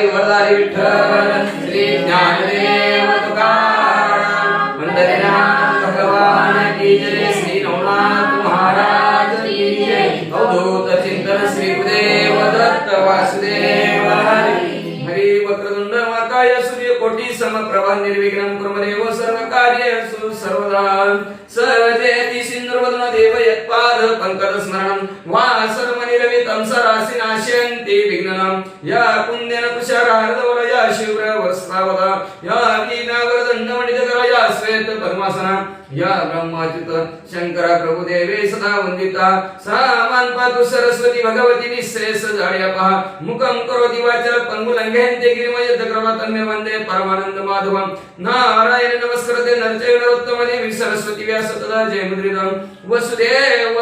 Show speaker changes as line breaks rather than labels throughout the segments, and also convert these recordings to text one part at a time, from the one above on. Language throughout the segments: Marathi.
वरदारी विठ्ठल श्री ज्ञानदेव तुकाराम पंढरीनाथ भगवान की जय। श्री नवनाथ महाराज की जय। अवधूत चिंतन श्री गुरुदेव दत्त वासुदेव हरी। हरि वक्रतुंड महाकाय सूर्यकोटि समप्रभा निर्विघ्नं कुर्मदेव सर्वकार्येषु सर्वदा। सहजयति सिन्धुर्वदन देव यत्पाद पंकज स्मरणं वा सर्वनिरवितं सरासि नाशयन्ति विघ्नं। या पुण्यन तुषारहारदवलया शिवरवस्त्रावदा या वीणावरदण्डमणिजगलया श्वेत पद्मासना या ब्रह्माच्युत शंकरा प्रभुदेवे सदा वंदिता। सा मानपातु सरस्वती भगवती निःश्रेष जाड्यापहा मुखं करोति वाचाल पंगुलंघयन्ते गिरिमयद्ग्रवतन्मे वन्दे परमानंद माधवं। नारायण नमस्कृते नरचैव नरोत्तमदेवी सरस्वती व्यास तदा जयमुद्रितं। वसुदेव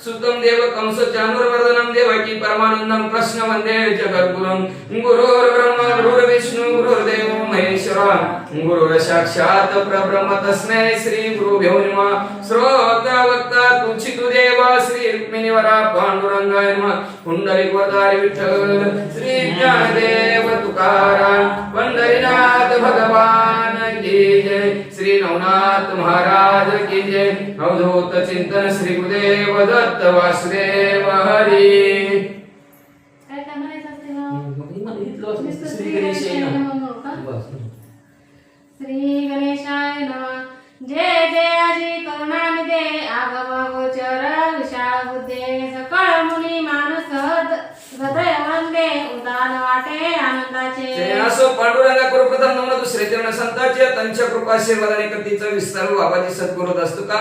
सुतं देवकं सचानुर्वर्धनं देवकी परमानन्दं कृष्ण वन्दे जगद्गुरुं। गुरुर्ब्रह्मा गुरुर्विष्णु गुरुर्देवो महेश्वरः गुरुर्साक्षात् परब्रह्म तस्मै श्री गुरुभ्यो नमः। श्रोता वक्ता तुच्छितु देवा श्री रुक्मिणीवरा पांडुरंगाय नमः। पुंडलिक वरदारी विठ्ठल श्री ज्ञानदेव तुकाराम पंढरीनाथ भगवान की जय। श्री नवनाथ महाराज की जय। अवधूत चिंतन श्री गुरुदेव दत्त वासुदेव हरी।
श्री गणेशाय नमः। जय जय अजी करुणानिधे आगम गोचर विशाल बुद्धे सकळ मुनी मानस हृदय वंदे उदान वाटे आनंदाचे।
असो पांडुरंगा कृपप्रथम नमन दुसरे चरण संतांचे तंच्या कृपाशीर्वादाने कथेचा विस्तार बाबाजी सद्गुरू असतो का।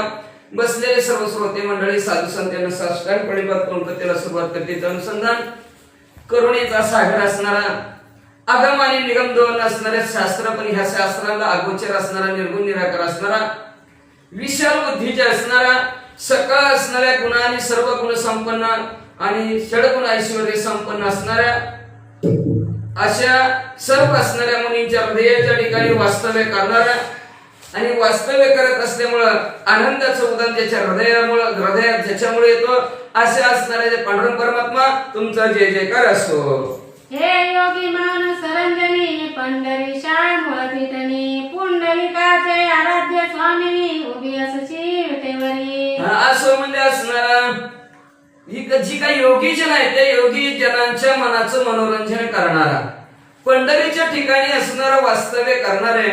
बसलेले सर्व श्रोते मंडळी साधू संतांना साष्टांग प्रणिपात करून कथेला सुरुवात करते। अनुसंधान करुणेचा सागर असणारा आगम आणि निगम दोन असणारे शास्त्र पण ह्या शास्त्राला अगोचर असणारा निर्गुण निराकार असणारा विशाल बुद्धीचे असणारा सकळ असणाऱ्या गुणांनी सर्व गुण संपन्न आणि षडगुण ऐश्वर्य संपन्न असणाऱ्या अशा सर्व असणाऱ्या मुनींच्या हृदयाच्या ठिकाणी वास्तव्य करणारा आणि वास्तव्य करत असल्यामुळं आनंदाचं उदान त्याच्या हृदयात ज्याच्यामुळे येतो असे असणारे पांडुरंग परमात्मा तुमचा जय जयकार असो।
हे योगी मानस रंजनी पंढरीशाय मूळपीठनी पुंडलिकाचे आराध्य स्वामिनी उभी असची विटेवरी।
असो म्हणजे असणारा ही जी काही योगी जन आहेत त्या योगी जनांच्या मनाचं मनोरंजन करणारा पंढरीच्या ठिकाणी असणारा वास्तव्य करणारे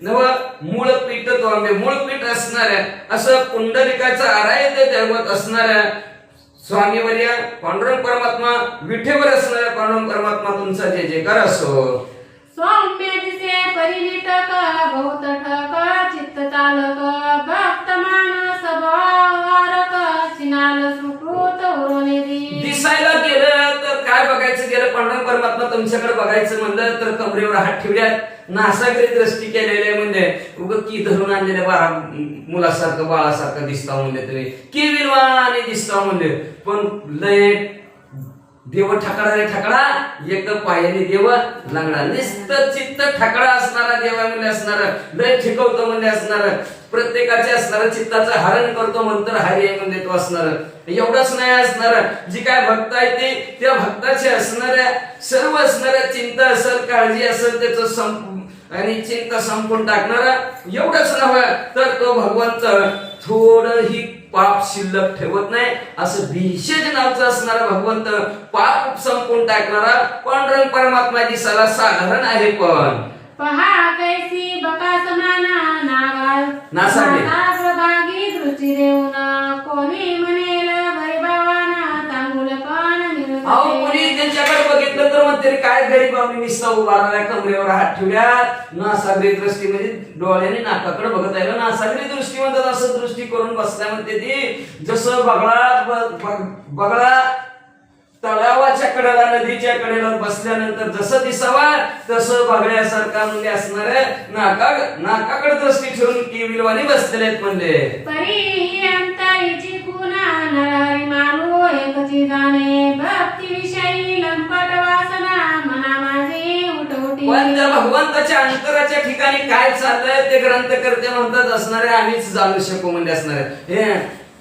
नव मूळपीठ तोंबे मूळपीठ असणाऱ्या असं पुंडलिकाचं आराध्य दैवत असणाऱ्या स्वामीवर्य पांडुरंग परमात्मा विठेवर असणाऱ्या पांडुरंग परमात्मा तुमचा जय जयकार असो।
सौम्य दिसे परिनिटक बहुत ठक चित्त चालक भक्त मानस भावारक चिनाल सुकृत उरोनिधी। दिसायला
गेलं तर काय बघायचं गेलं पांडुरंग परमात्मा तुमच्याकडे बघायचं म्हणलं तर कमरेवर हात ठेवल्यात नासागरी दृष्टी केलेले म्हणजे उग की धरून आणलेल्या बाळा मुलासारखं बाळासारखं दिसता म्हणले तुम्ही की विलवाने दिसता म्हणले पण लय देव ठकडा रे ठकडा एक पायाने देव लागणार निस्त चित्त ठकडा असणारा देवा म्हणजे असणार लय ठिकवतो म्हणजे असणार प्रत्येकाचे असणार चित्ताचं हरण करतो म्हणतो हरी म्हणजे तो असणार एवढंच नाही असणार जी काय भक्त आहे ते त्या भक्ताचे असणाऱ्या सर्व असणाऱ्या चिंता असेल काळजी असेल त्याचं आणि चिंता संपून टाकणारा एवढंच नव्हे तर तो भगवंत थोडंही पाप शिल्लक ठेवत नाही असं भिषेज नावचं असणारा भगवंत पाप संपून टाकणारा पांडुरंग परमात्मा दिसायला साधारण आहे पण
पहा कैसी बकासमाना नागागी दृष्टी देऊन कोणी म्हणेल गरीबावाना तांबूल पण
कोणी त्यांच्याकडे बघितलं तर म्हणते काय गरीबावनी निस्ता उभारल्या कमरेवर हात ठेवल्यात नासागरी दृष्टी म्हणजे डोळ्याने नाकाकडे बघत आहे नासागरी दृष्टी म्हणतात असं दृष्टी करून बसल्या म्हणते ती जसं बगळा तलावाच्या कडेला नदीच्या कडेला बसल्यानंतर जसं दिसावा तसं बघण्यासारखा म्हणजे असणारे नाकाकडे दृष्टी ठेवून की विलवानी बसलेले आहेत म्हणजे
परी अंतरीची कुणा नरहरी मानू एकची जाणे भक्ती विषयी लंपट वासना मना माझी उठवटी।
पण त्या भगवंताच्या अंतराच्या ठिकाणी काय चाललंय ते ग्रंथकर्ते म्हणतात असणारे आम्हीच जाणू शकू म्हणजे असणारे हे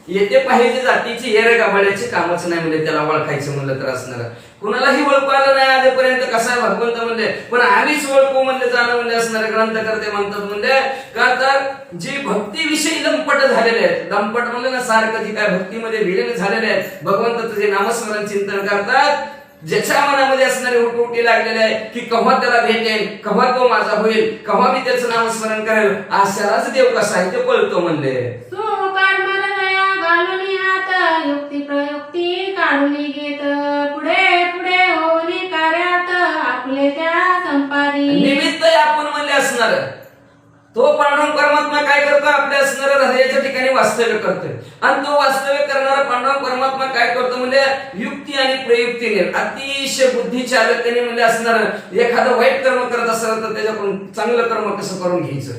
येते पाहिजे जातीची हेर गाभाड्याची कामच नाही म्हणजे त्याला ओळखायचं म्हणलं तर असणार. कुणालाही ओळखू आलं नाही आजपर्यंत कसा आहे भगवंत म्हणले, पण आम्हीच ओळखू म्हणले जाणं म्हणजे असणारे ग्रंथकर्ते म्हणतात म्हणजे का तर जी भक्तीविषयी लंपट झालेले आहेत, लंपट म्हणले ना सारखं जी काय भक्तीमध्ये विलीन झालेले आहेत, भगवंताचं जे नामस्मरण चिंतन करतात, ज्याच्या मनामध्ये असणारे उठउठी लागलेले आहे की केव्हा त्याला भेटेल, केव्हा तो माझा होईल, केव्हा मी त्याचं नामस्मरण करेल, अशालाच देव कसा आहे ते कळतो म्हणले.
युक्ती प्रयुक्ती काढून घेत पुढे पुढे होऊन कार्यात आपले त्या संपादी.
निमित्त आपण म्हणले असणार तो पांडुरंग परमात्मा काय करतो, आपल्या असणाऱ्या हृदयाच्या ठिकाणी वास्तव्य करतोय. आणि तो वास्तव्य करणारा पांडुरंग परमात्मा काय करतो म्हणजे युक्ती आणि प्रयुक्तीने अतिशय बुद्धिचालकतेने म्हणजे असणार एखादं वाईट कर्म करत असेल तर त्याच्याकडून चांगलं कर्म कसं करून घ्यायचं,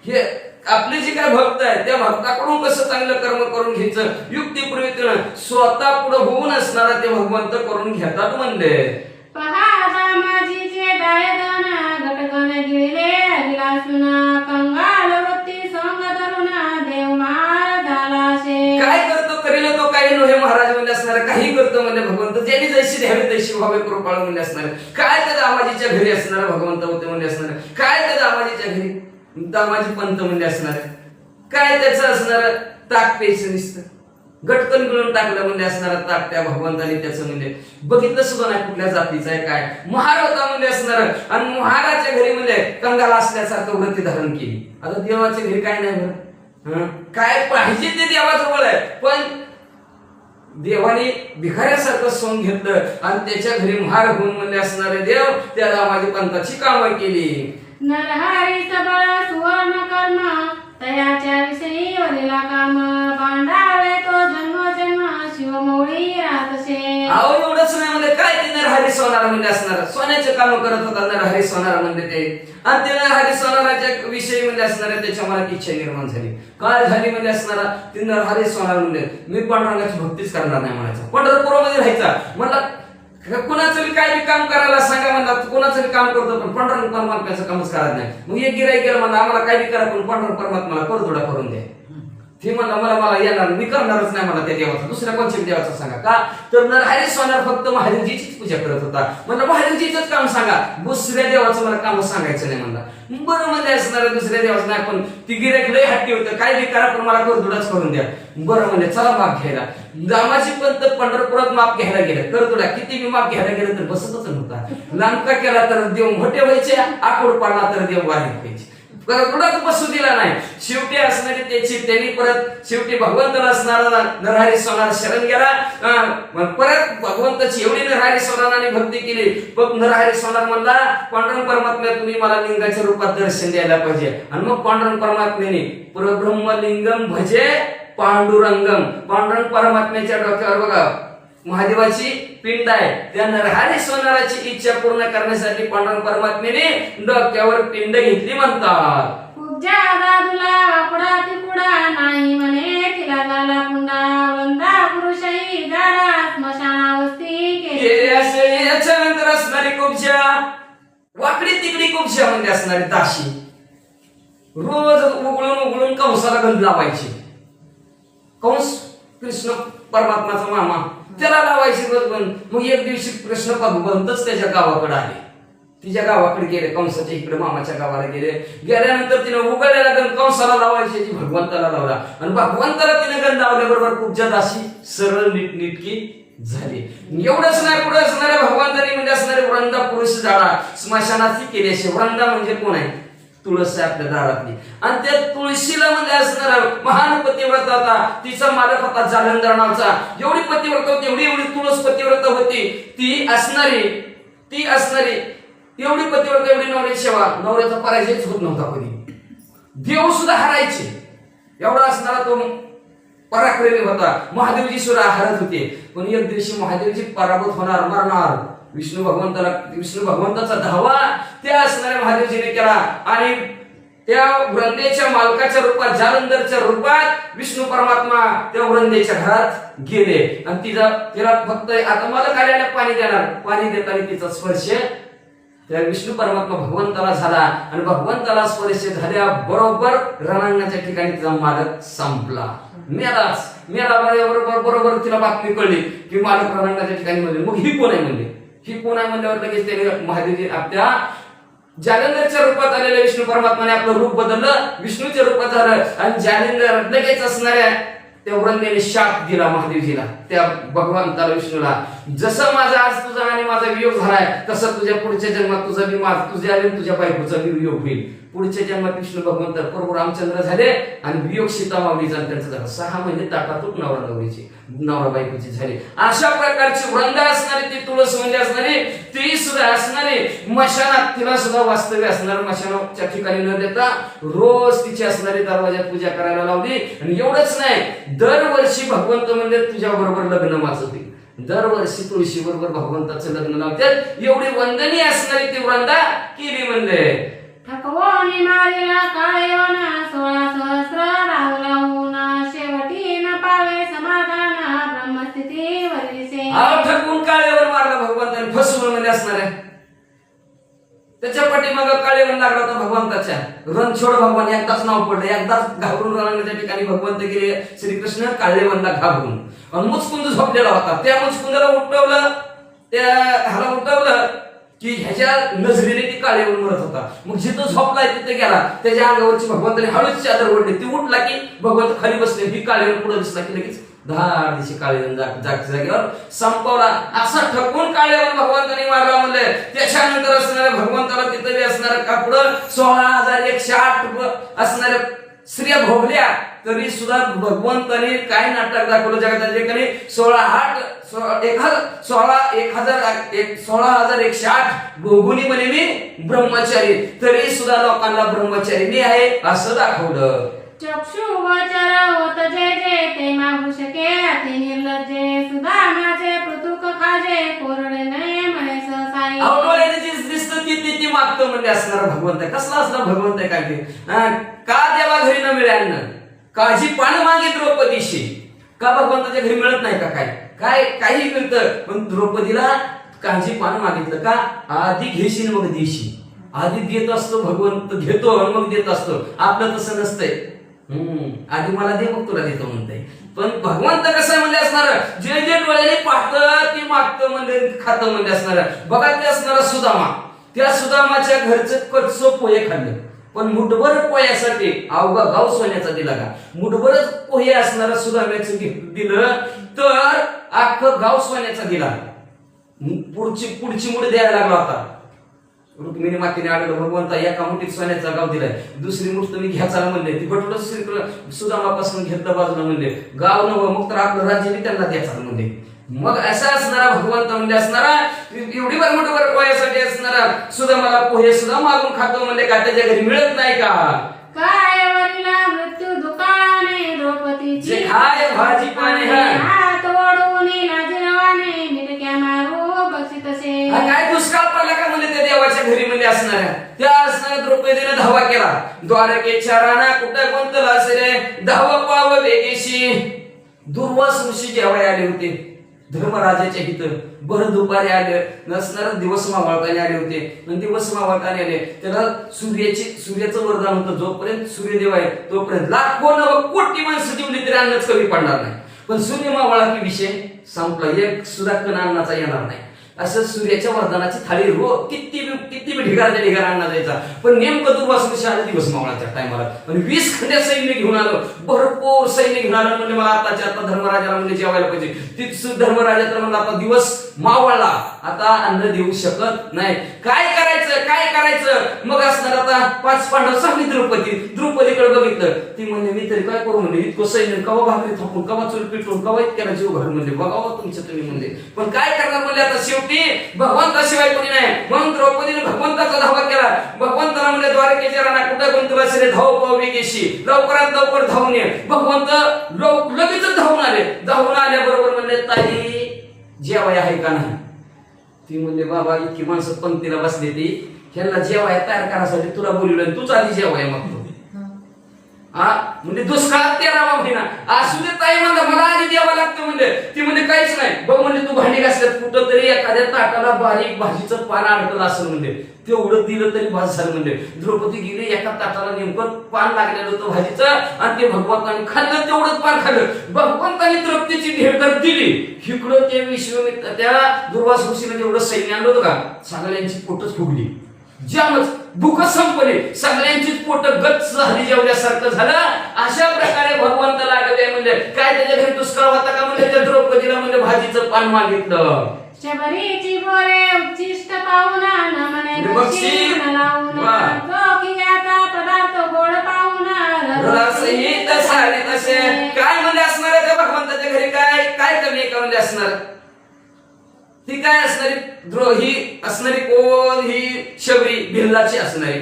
हे आपले जे काय भक्त आहे त्या भक्ताकडून कसं चांगलं कर्म करून घ्यायचं युक्ती प्रयुक्तीनं स्वतः पुढे होऊन असणारा ते भगवंत करून घेतात म्हणले.
पहा दामाजीचे डायदन घटकन गिळले अभिलाषुना कंगाल वृत्ती संग धरुना देवमार झालाशे.
काय करतो करील तो काही नव्हे महाराज म्हणजे असणार, काही करतो म्हणजे भगवंत ज्यांनी जैशी द्यावी तैशी व्हावे कृपाळ म्हणजे असणार. काय त्या दामाजीच्या घरी असणार भगवंत होते म्हणजे असणार, काय त्या दामाजीच्या घरी दामाजी पंत म्हणजे असणार, काय त्याचं असणार ताक प्यायचं नुसतं गटकन गिळून टाकलं म्हणजे असणार ताक त्या भगवंताने त्याचं म्हणजे बघितलं सुद्धा नाही कुठल्या जातीचा आहे काय महार होता म्हणजे असणार. आणि महाराच्या घरी म्हणजे कंगाला असल्यासारखं वृत्ती धारण केली. आता देवाच्या घरी काय नाही बरं, काय पाहिजे ते देवाजवळ आहे, पण देवाने भिकाऱ्यासारखं सोंग घेतलं आणि त्याच्या घरी महार होऊन म्हणजे असणारे देव त्या दामाजी पंताची कामं केली.
नरहरी सबळ सुवर्ण कर्म तयाच्या विषयी वरिला काम बांधावे तो जन्म जन्म शिवमौळी राहतसे.
अहो एवढंच नाही म्हणजे काय ते नरहरी सोनार म्हणजे असणार सोन्याचे काम करत होता नरहरी सोनार म्हणजे ते. आणि ते नरहरी सोनाराच्या विषयी म्हणजे असणाऱ्या त्याच्या मनात इच्छा निर्माण झाली. काय झाली म्हणजे असणारा ते नरहरी सोनार म्हणजे मी पांडुरंगाची भक्तीच करणार नाही म्हणायचा, पंढरपुरामध्ये राहायचा. म्हणला कोणाचं काय काम करायला सांगा म्हणला, कोणाचं काम करतो पण पांडुरंग परमात्म्याचं कामच करत नाही. मग एक गिराईक गेलं म्हणला आम्हाला काय करा पण पांडुरंग परमात्म्याला करतोडा करून द्या. ते म्हणला मला येणार मी करणारच नाही मला त्या देवाचा, दुसऱ्या कोणत्या देवाचा सांगा. का तर नरहरी सोनार फक्त महादेवजीचीच पूजा करत होता. म्हणलं महादेवजीच काम सांगा, दुसऱ्या देवाचं मला काम सांगायचं नाही म्हणला. बरं म्हणजे असणार दुसऱ्या देवाचं नाही, पण ती गिराईक लय हट्टी होतं काय बी करा पण मला करतोडाच करून द्या. बरं म्हणजे चला माप घ्यायला. दामाजी पंत पंढरपुरात माप घ्यायला गेलं, करतोडा किती बी माप घ्यायला गेलं तर बसतच नव्हता. लांबका केला तर देव मोठे व्हायचे, आकोड पाडला तर देव बारीक व्हायचे, कुणाच बसू दिला नाही. शेवटी असणारी त्याची त्यांनी परत शेवटी भगवंताला असणारा नरहरी सोनार शरण गेला. परत भगवंताची एवढी नरहरी सोनाराने भक्ती केली, पण नरहरी सोनार म्हणला पांडुरंग परमात्म्या तुम्ही मला लिंगाच्या रूपात दर्शन द्यायला पाहिजे. आणि मग पांडुरंग परमात्म्याने परब्रह्मलिंगम भजे पांडुरंगम, पांडुरंग परमात्म्याच्या डोक्यावर बघा महादेवाची पिंड आहे, त्या नरहरी सोनाराची इच्छा पूर्ण करण्यासाठी पांडुरंग परमात्म्याने डोक्यावर पिंड घेतली म्हणतात.
पूजा दादूला वाकडा तिकुडा नाही म्हणे तिला झाला पुंडा वंदा पुरुषही जाडा स्मशानावस्थी केली.
असे याच्यानंतर असणारी कुबजा वाकडी तिकडी कुबजा म्हणजे असणारी दाशी रोज उघळून उघळून कंसाला गंध लावायची. कंस कृष्ण परमात्माचा मामा त्याला लावायची रोज बंद. मग एक दिवशी कृष्ण भगवंतच त्याच्या गावाकडे आले, तिच्या गावाकडे गेले, कंसाच्या इकडे मामाच्या गावाला गेले. गेल्यानंतर तिने उघडलेला गंध कंसाला लावायची, भगवंताला लावला आणि भगवंताला तिने गंध लावल्याबरोबर कुबजा दाशी सरळ नीटकी झाली. एवढंच नाही पुढे असणाऱ्या भगवंतानी म्हणजे असणारे वृंदा पुरुष जाळा स्मशानाची केली. असे वृंदा म्हणजे कोण आहे, तुळस आहे आपल्या दारातली. आणि त्या तुळशीला म्हणजे असणारा महान पतिव्रत होता, तिचा मालक होता जालंधर नावाचा. एवढी पतिव्रत होती, एवढी तुळस पतिव्रत होती, ती असणारी एवढी पतिव्रत एवढी नवऱ्याची सेवा, नवऱ्याचा पराजयच होत नव्हता कधी, देव सुद्धा हरायचे एवढा असणारा तो पराक्रमी होता. महादेवजी सुद्धा हरत होते. पण एक दिवशी महादेवजी पराभूत होणार, मरणार. विष्णू भगवंताचा धावा त्या असणाऱ्या महादेवजीने केला आणि त्या वृंदेच्या मालकाच्या रूपात जालंधरच्या रूपात विष्णू परमात्मा त्या वृंदेच्या घरात गेले आणि तिला फक्त आता मालक आल्याने पाणी देणार, पाणी देताना तिचा स्पर्श त्या विष्णू परमात्मा भगवंताला झाला आणि भगवंताला स्पर्श झाल्या बरोबर रणांगणाच्या ठिकाणी तिचा मालक संपला. मेला बरोबर तिला बातमी कळली की मालक रणांगणाच्या ठिकाणी म्हणले. मग ही कोण आहे म्हणले. ही कोण आहे म्हणल्यावर लगेच त्याने महादेवजी आपल्या जालंधरच्या रूपात आलेल्या विष्णू परमात्माने आपलं रूप बदललं, विष्णूच्या रूपात आलं आणि जालंधर लगेच असणाऱ्या त्या वृंदेने शाप दिला महादेवजीला, त्या भगवंताला विष्णूला. जसं माझा आज तुझा आणि माझा वियोग झालाय तसं तुझ्या पुढच्या जन्मात तुझा बी तुझ्या आणि तुझ्या बायकोचा बी वियोग होईल. पुढच्या जन्मात विष्णू भगवंत प्रभू रामचंद्र झाले आणि वियोग सीता माऊलीचा त्यांचा झाला. 6 महिने ताटातूट नवरा बायकोची झाली. अशा प्रकारची वृंद असणारी ती तुळस म्हणजे असणारी ती सुद्धा असणारी मशानात तिला सुद्धा वास्तव्य असणार. मशानाच्या ठिकाणी न देता रोज तिची असणारी दरवाजात पूजा करायला लावली. आणि एवढंच नाही, दरवर्षी भगवंत म्हणजे तुझ्या बरोबर लग्न वाचवते. दरवर्षी तुळशी बरोबर भगवंताचं लग्न लावतात. एवढी वंदनीय असणारी ती वृंदा केली म्हणले.
ठकवोनी मारिला काळेवन 16 सहस्र राहुलाहून शेवटी न पावे समाधान ब्रह्मस्थिती वरिसे.
ठकवून काळेवर मारला भगवंताने, फसवून म्हणजे असणार आहे. त्याच्या पाठीमाग काळेवन लागला होता भगवंताच्या. रणछोड भगवान एकदाच नाव पडलं, एकदाच घाबरून रणांगणाच्या ठिकाणी भगवंत गेले श्रीकृष्ण काळेवनला घाबरून. आणि मुचकुंद झोपलेला होता. त्या मुचकुंदाला उठवलं, ह्याला उठवलं की ह्याच्या नजरेने ती काळेवन मरत होता. मग जिथं झोपलाय तिथे गेला, त्याच्या अंगावरची भगवंताने हळूच चादर ओढली. ती उठला की भगवंत खाली बसले. ही काळेवन पुढे दिसला की लगेच धाड दिशी काळेवन जागेवर संपवला. असा ठकून काळेवन भगवंताने मारला म्हणले. त्याच्यानंतर असणाऱ्या भगवंताला तिथे असणाऱ्या कापड 16,108 असणाऱ्या स्त्रिया भोगल्या. तरी सुद्धा भगवंताने काय नाटक दाखवलं जगाच्या ठिकाणी. 16,108 भोगुनी म्हणे मी ब्रह्मचारी, तरी सुद्धा लोकांना ब्रह्मचारी मी आहे असं दाखवलं.
चक्षु गोचर होत जे जे ते मागू शके अति निर्लज्जे सुदामाचे पृथुक खाजे कोरडे नये मळे सहसाई.
डोळ्याने जी दिसतं ती मागतं म्हणजे असणार भगवंत. कसला असणार भगवंत काय ते. का देवा घरी न मिळालं, काळजी पान मागे द्रौपदीशी. का भगवंताच्या घरी मिळत नाही का काय काही मिळतं, पण द्रौपदीला काळजी पान मागितलं का. आधी घेशील मग देशी. आधी देत असतो भगवंत, घेतो आणि मग देत असतो. आपलं तसं नसतंय. आधी मला दे मग तुला देतो म्हणते. पण भगवंत कसं म्हणजे असणार, जे जे डोळ्याने पाहतं ते मागतं म्हणजे खातं म्हणजे असणार. बघा ते असणार सुदामा. त्या सुदामाच्या घरचं कच्चं पोहे खाल्लं, पण मुठभर पोह्यासाठी अवघा गाव सोन्याचा दिला का. मुठभरच पोहे असणारा सुदाम्याचं दिलं तर अख्खं गाव सोन्याचा दिला. पुढची मुठ द्यायला लागला होता. रुक्मिणी मातेने आढळलं भगवंता एका मुठीत सोन्याचा गाव दिलाय, दुसरी मुठ तुम्ही घ्यायचा म्हणले. ती बटवलं सुदामापासून घेतलं बाजूला म्हणले. गाव नवं मग तर आपलं राज्य बी त्यांना द्यायचं म्हणले. मग असा असणारा भगवंत म्हणजे असणारा एवढी मोठं पोह्यासाठी असणारा सुदामाला पोहे सुद्धा मागून खातो म्हणजे का त्याच्या घरी मिळत नाही का.
काय वरिला मृत्यू दुकाने द्रौपदीची
खाय भाजी पाणी
हात ओढून लाजरवाने मिटक्या मारू बक्षितसे.
काय दुष्काळ पडला का म्हणजे त्या देवाच्या घरी म्हणजे असणाऱ्या त्या असणाऱ्या द्रौपदीने धावा केला. द्वारकेच्या राणा कुठे कोणतं असे धावा पाव वेगेशी. दुर्वास ऋषी जेवाय आले होते धर्मराजाच्या हित. भर दुपारी आले नसणार, दिवस मावळताना आले होते. दिवस मावळताना आले त्याला सूर्याचं वरदान होतं. जोपर्यंत सूर्यदेव आहे तोपर्यंत लाखो कोटी माणसं जीवली तरी अन्नच कमी पडणार नाही. पण सूर्य मावळा की विषय संपला. एक सुद्धा कण अन्नाचा येणार नाही. असं सूर्याच्या वरदानाची थाळी किती ढिगारा आणला जायचा. पण नेमकं दुर्वास आले दिवस मावळाच्या टायमाला. पण 20 खंड्या सैन्य घेऊन आलं, भरपूर सैन्य घेऊन आलं. म्हणजे मला आताच्या आता धर्मराजाला म्हणजे जेवायला पाहिजे. तिथं धर्मराजा तर म्हणला आता दिवस मावळला, आता अन्न देऊ शकत नाही. काय करायचं मग असणार. आता 5 पांडव सांगली द्रौपदीकडे बघितलं. ती म्हणजे मी तरी काय करू म्हणजे इतकं सैन्य कवा भाकरी थापून कवा चूल पिटून कवा इतक्याला जीव घालून म्हणजे बघावं तुमचं तुम्ही म्हणजे. पण काय करणार म्हणजे आता शेवटी भगवंताशिवाय कोणी नाही. म्हणून द्रौपदीने भगवंताचा धावा केला. भगवंताला म्हणजे द्वारकेच्या राणा कुठे कोण तुला धाव पाव वेगेशी. लवकरात लवकर धावून ये. भगवंत लगेच धावून आल्याबरोबर म्हणजे ताई जेवाय आहे का नाही. ती म्हणजे बाबा इतकी माणसं पंक्तीला बसली ती ह्यांना जेवाय तयार करायसाठी तुला बोलवलं, तूच आधी जेवाय मागतो. म्हणजे दुष्काळात 13वा महिना असू दे ताई म्हणलं मला आधी द्यावं लागतं म्हणले. ती म्हणजे काहीच नाही बघ म्हणजे तू भांडी घासल्यात कुठं तरी एखाद्या ताटाला बारीक भाजीचं पान अडकलं असं म्हणले तेवढं दिलं तरी भास झालं म्हणले. द्रौपदी गेली एका ताटाला नेमकं पान लागलेलं होतं भाजीचं आणि ते भगवंतांनी खाल्लं तेवढंच पान खाल्लं. भगवंतांनी तृप्तीची ढेर तर दिली. इकडं ते विश्वामित्र त्या दुर्वास ऋषीने जेवढं सैन्य आणलं होतं का सगळ्यांची पोटच फुगली. ज्यामच भूक संपली सगळ्यांचीच पोट गच्च झाली जेवल्यासारखं झालं. अशा प्रकारे भगवंत लागले म्हणजे काय त्याच्या घरी दुष्काळ होता का म्हणजे त्या द्रौपदीला म्हणजे भाजीचं पान मागितलं.
शबरीची बोरे उच्चिष्ट पाहुणा न म्हणे बक्षीस न लावून जोखियाचा पदार्थ गोड पाहुणा
रसहित सारे तसे काय म्हणजे असणार आहे त्या भगवंताच्या घरी काय काय कमी आहे का म्हणजे असणार ती काय असणारी द्रोही असणारी कोण ही शबरी भिल्लाची असणारी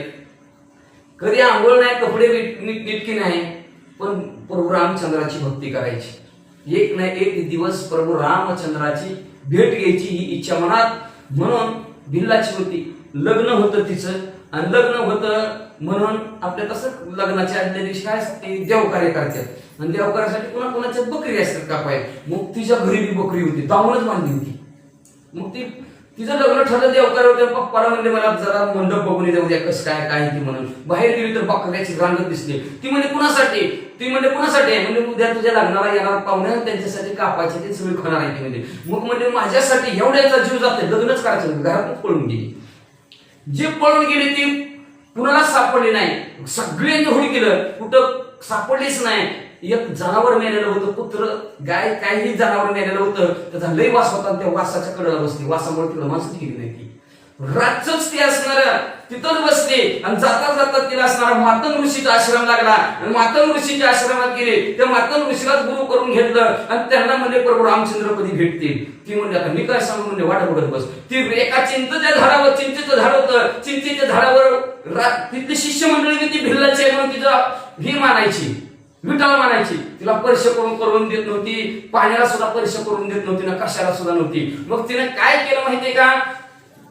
कधी आंघोळ नाही कपडे नीटकी नाही पण प्रभू रामचंद्राची भक्ती करायची. एक नाही एक दिवस प्रभू रामचंद्राची भेट घ्यायची ही इच्छा मनात म्हणून भिल्लाची होती. लग्न होतं तिचं आणि लग्न होतं म्हणून आपल्या कसं लग्नाच्या आदल्या दिवशी काय असते देवकार्य करतात आणि देवकार्यासाठी पुन्हा कोणाच्या बकरी असतात कापाय. मग तिच्या घरी बी बकरी होती दामूनच बांधली होती. मग तिचं लग्न ठरलं देवकार होते. पप्पाला म्हणजे मला जरा मंडप बघून जाऊ द्या कसं काय काय ती म्हणून बाहेर गेली तर बकऱ्याची रांगत दिसली. ती म्हणजे कुणासाठी ती म्हणजे कुणासाठी आहे म्हणजे उद्या तुझ्या लग्नाला येणार पाहुणे त्यांच्यासाठी कापायचे ते सगळी खाणार आहे म्हणजे मग म्हणजे माझ्यासाठी एवढ्याचा जीव जाते लग्नच करायचं घरातून पळून गेली. जी पळून गेली ती कुणाला सापडली नाही. सगळ्यांनी होळी केलं कुठं सापडलीच नाही. एक जनावर मेलेलं होतं कुत्र गाय काही जनावर मेलेलं होतं त्याचा लय वास होता त्या वासाच्या कडेला बसली. वासामुळे तिला माणसं गेली नाही ती रातच ती असणार तिथंच बसली आणि जाता जाता तिला असणारा मातंग ऋषीचा आश्रम लागला आणि मातंग ऋषीच्या आश्रमात गेली. त्या मातंग ऋषीलाच गुरु करून घेतलं आणि त्यांना म्हणजे प्रभू रामचंद्र कधी भेटतील. ती म्हणजे आता मी काय सांगू म्हणजे वाट बघत बस. ती एका चिंचेच्या झाडावर चिंचेचं झाड होतं चिंचेच्या झाडावर तिथली शिष्य मंडळी ती भिल्लाची म्हणून तिचं ही मानायची विटाळ मानायची. तिला स्पर्श करून देत नव्हती पाण्याला सुद्धा स्पर्श करून देत नव्हती ना कशाला सुद्धा नव्हती. मग तिने काय केलं माहितीये का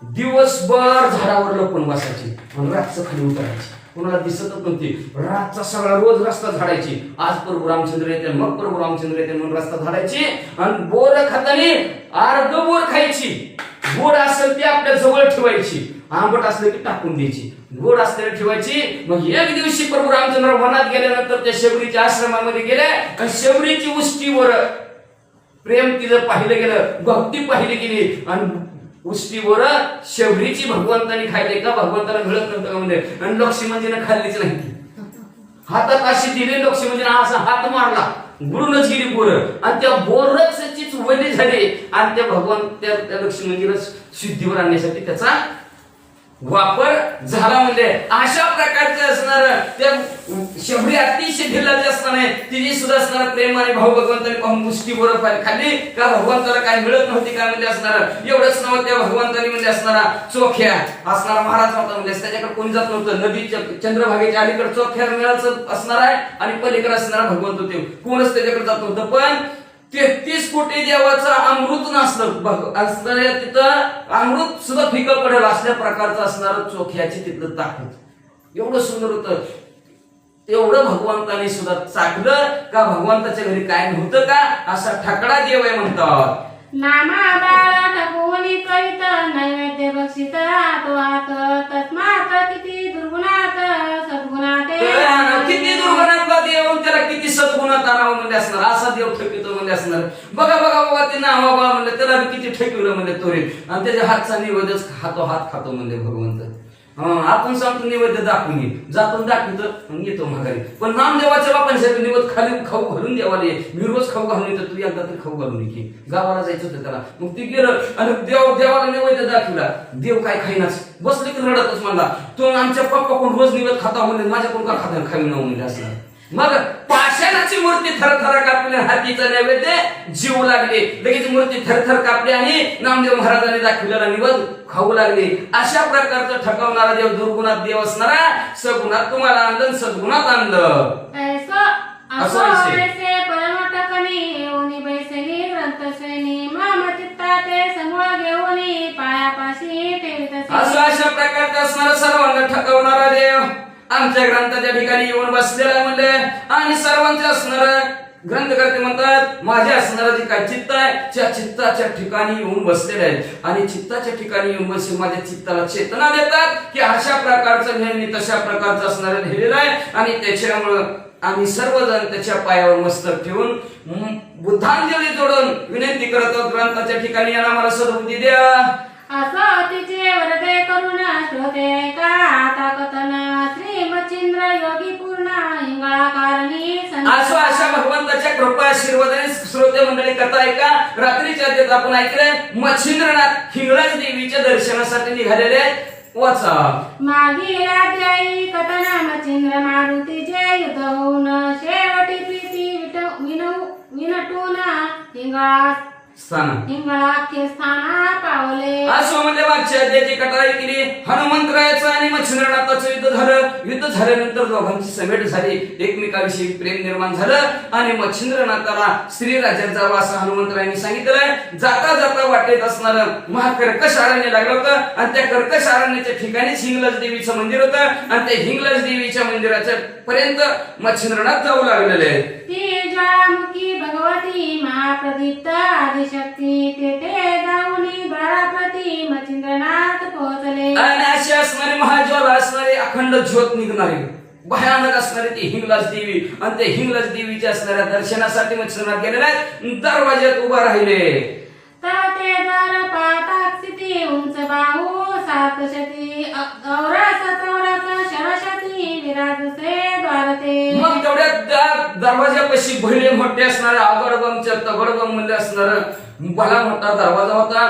दिवसभर झाडावर लपून बसायची आणि रातचं खाली उतरायची कोणाला दिसतच नव्हती. रातचा सगळा रोज रस्ता झाडायची. आज प्रभू रामचंद्र येते मग प्रभू रामचंद्र येते म्हणून रस्ता झाडायची आणि बोर खातानी अर्ध बोर खायची. गोड असेल ती आपल्या जवळ ठेवायची आंबट असलं की टाकून द्यायची. गोड असलेली ठेवायची. मग एक दिवशी प्रभू रामचंद्र वनात गेल्यानंतर त्या शबरीच्या आश्रमामध्ये गेले आणि शबरीची उष्टीवर प्रेम तिचं पाहिलं गेलं भक्ती पाहिली गेली आणि उष्टीवर शबरीची भगवंतानी खायले का भगवंताला मिळत नव्हतं म्हणजे आणि लक्ष्मणजीनं खाल्लीच नाही. हातात अशी दिली लक्ष्मणजीनं असा हात मारला गुरुनच गेली बोर आणि त्या बोरचीच वली झाली आणि त्या भगवान त्या लक्ष्मणजीला सिद्धीवर आणण्यासाठी त्याचा वापर झाला. म्हणजे अशा प्रकारचे असणार त्या शबरी अतिशय ढिलाची असणार तिची सुद्धा असणार प्रेम आणि भाऊ भगवंताने पाहून मुष्टी बरोबर खाल्ली का भगवंताला काय मिळत नव्हती काय म्हणजे असणार एवढंच नव्हतं त्या भगवंतानी म्हणजे असणारा चोख्या असणारा महाराज होता म्हणजे त्याच्याकडे कोणी जात नव्हतं. नदीच्या चंद्रभागेच्या अलीकडे चोख्या मिळायचं असणार आहे आणि पलीकडे असणारा भगवंत होते कोणच त्याच्याकडे जात नव्हतं. पण 33 कोटी देवाचं अमृत नसलं असणाऱ्या तिथं अमृत सुद्धा फिकं पडेल असल्या प्रकारचं असणार चोख्याची तिथलं ताकद एवढं सुंदर होतं. एवढं भगवंताने सुद्धा चाकलं का भगवंताच्या घरी काय नव्हतं का असा ठकडा देव आहे म्हणतात.
नामा बाळ ठकवणी करीत नैवेद्य बक्षित तो आत तस्मात किती दुर्गुणात सद्गुणाते
किती दुर्गुणातला देव त्याला किती सद्गुणात आणावं म्हणजे असणार असा देव ठेवतो म्हणजे असणार. बघा बघा बघा ते नावा बाळा म्हणलं त्याला किती ठेवलं म्हणजे तोरेल आणि त्याच्या हातचा निवेदच हात खातो म्हणजे भगवंत. आपण सांगतो निवेद्य दाखवून ये जातो दाखवतो येतो माघारी. पण नामदेवाच्या बापांसाठी निवेद खाली खाऊ घालून देवाला मी रोज खाऊ घालून येतो तू एकदा तरी खाऊ घालून ये गावाला जायचं होतं त्याला. मग ती गेलं आणि देवाला निवेद्य दाखवला. देव काय खाईनाच बसले की रडतच म्हणला तो आमच्या पप्पा कोण रोज निवेद खाता म्हणजे माझ्याकडून का खाता खावी न म्हणजे असणार. मग पाषाणाची मूर्ती थरथर कापली हातीचा नैवेद्य जीव लागले लगेच मूर्ती थरथर कापली आणि नामदेव महाराजांनी दाखवलेला निवेद खाऊ लागले. अशा प्रकारचं ठकवणारा देव दुर्गुणात देव असणारा सगुणात तुम्हाला आणलं सद्गुणात आणलं
असो ऐसे परमटकनी ओनी बैसली ग्रंथश्रेणी मम चित्ताते समूळ घेऊनी पायापाशी ठेवित
असं अशा प्रकारचं असणारा सर्वांना ठकवणारा देव आमच्या ग्रंथाच्या ठिकाणी येऊन बसलेला आहे म्हणले आणि सर्वांचे असणार ग्रंथकर्ते म्हणतात माझे असणारं जे काय चित्त आहे त्या चित्ताच्या ठिकाणी येऊन बसलेले आहेत आणि चित्ताच्या ठिकाणी येऊन बसून माझ्या चित्ताला चेतना देतात की अशा प्रकारचं नेहमी तशा प्रकारचं असणारं लिहिलेलं आहे आणि त्याच्यामुळं आम्ही सर्वजण त्याच्या पायावर मस्तक ठेवून बुद्धांजली जोडून विनंती करतो ग्रंथाच्या ठिकाणी यांना मला सद्बुद्धी द्या
असो तिचे वरदे करुण श्रोते का आता कथन श्री मच्छिंद्र योगी पूर्ण हिंगळा कारणी
असो अशा भगवंताच्या कृपा आशीर्वादाने श्रोते मंडळी कथा ऐका रात्रीच्या देत आपण ऐकलंय मच्छिंद्रनाथ हिंगळाज देवीच्या दर्शनासाठी निघालेले आहेत वाचा
मागील अध्यायी कथन मच्छिंद्र मारुतीचे युद्ध होऊन शेवटी प्रीती विनटून हिंगळा हिंगळाचे स्थाना पावले
असो म्हणजे मागच्या अध्यायाची कटाई केली हनुमंतरायाचं आणि मच्छिंद्रनाथाचं युद्ध झाल्यानंतर दोघांची समेट झाली एकमेकाविषयी प्रेम निर्माण झालं आणि मच्छिंद्रनाथाला श्रीराजाचा वास हनुमंतरायांनी सांगितलंय जाता जाता वाटेत असणार महाकर्कश अरण्य लागलं होतं आणि त्या कर्कश अरण्याच्या ठिकाणीच हिंगलाज देवीचं मंदिर होतं आणि त्या हिंगलाज देवीच्या मंदिराच्या पर्यंत मच्छिंद्रनाथ जाऊ लागलेले आहेत
ती ज्वालामुखी भगवती महाप्रदीप्त आदिशक्ती तेथे जाऊनी द्वाराप्रती मच्छिंद्रनाथ पोहोचले
आणि अशी असणारी महाज्वाला असणारी अखंड ज्योत निघणारी भयानक असणारी ती हिंगलाज देवी आणि ते हिंगलाज देवीच्या असणाऱ्या दर्शनासाठी मच्छिंद्रनाथ गेलेले आहेत दरवाज्यात उभा राहिले
तर ते द्वार पाताक स्थिती उंच बाहू सातशती औरस चौरस षडशती विराजसे द्वारते
मग तेवढ्या दरवाजापाशी भले मोठे असणारे आगडबमच्या तगडबम मध्ये असणार भला मोठा दरवाजा होता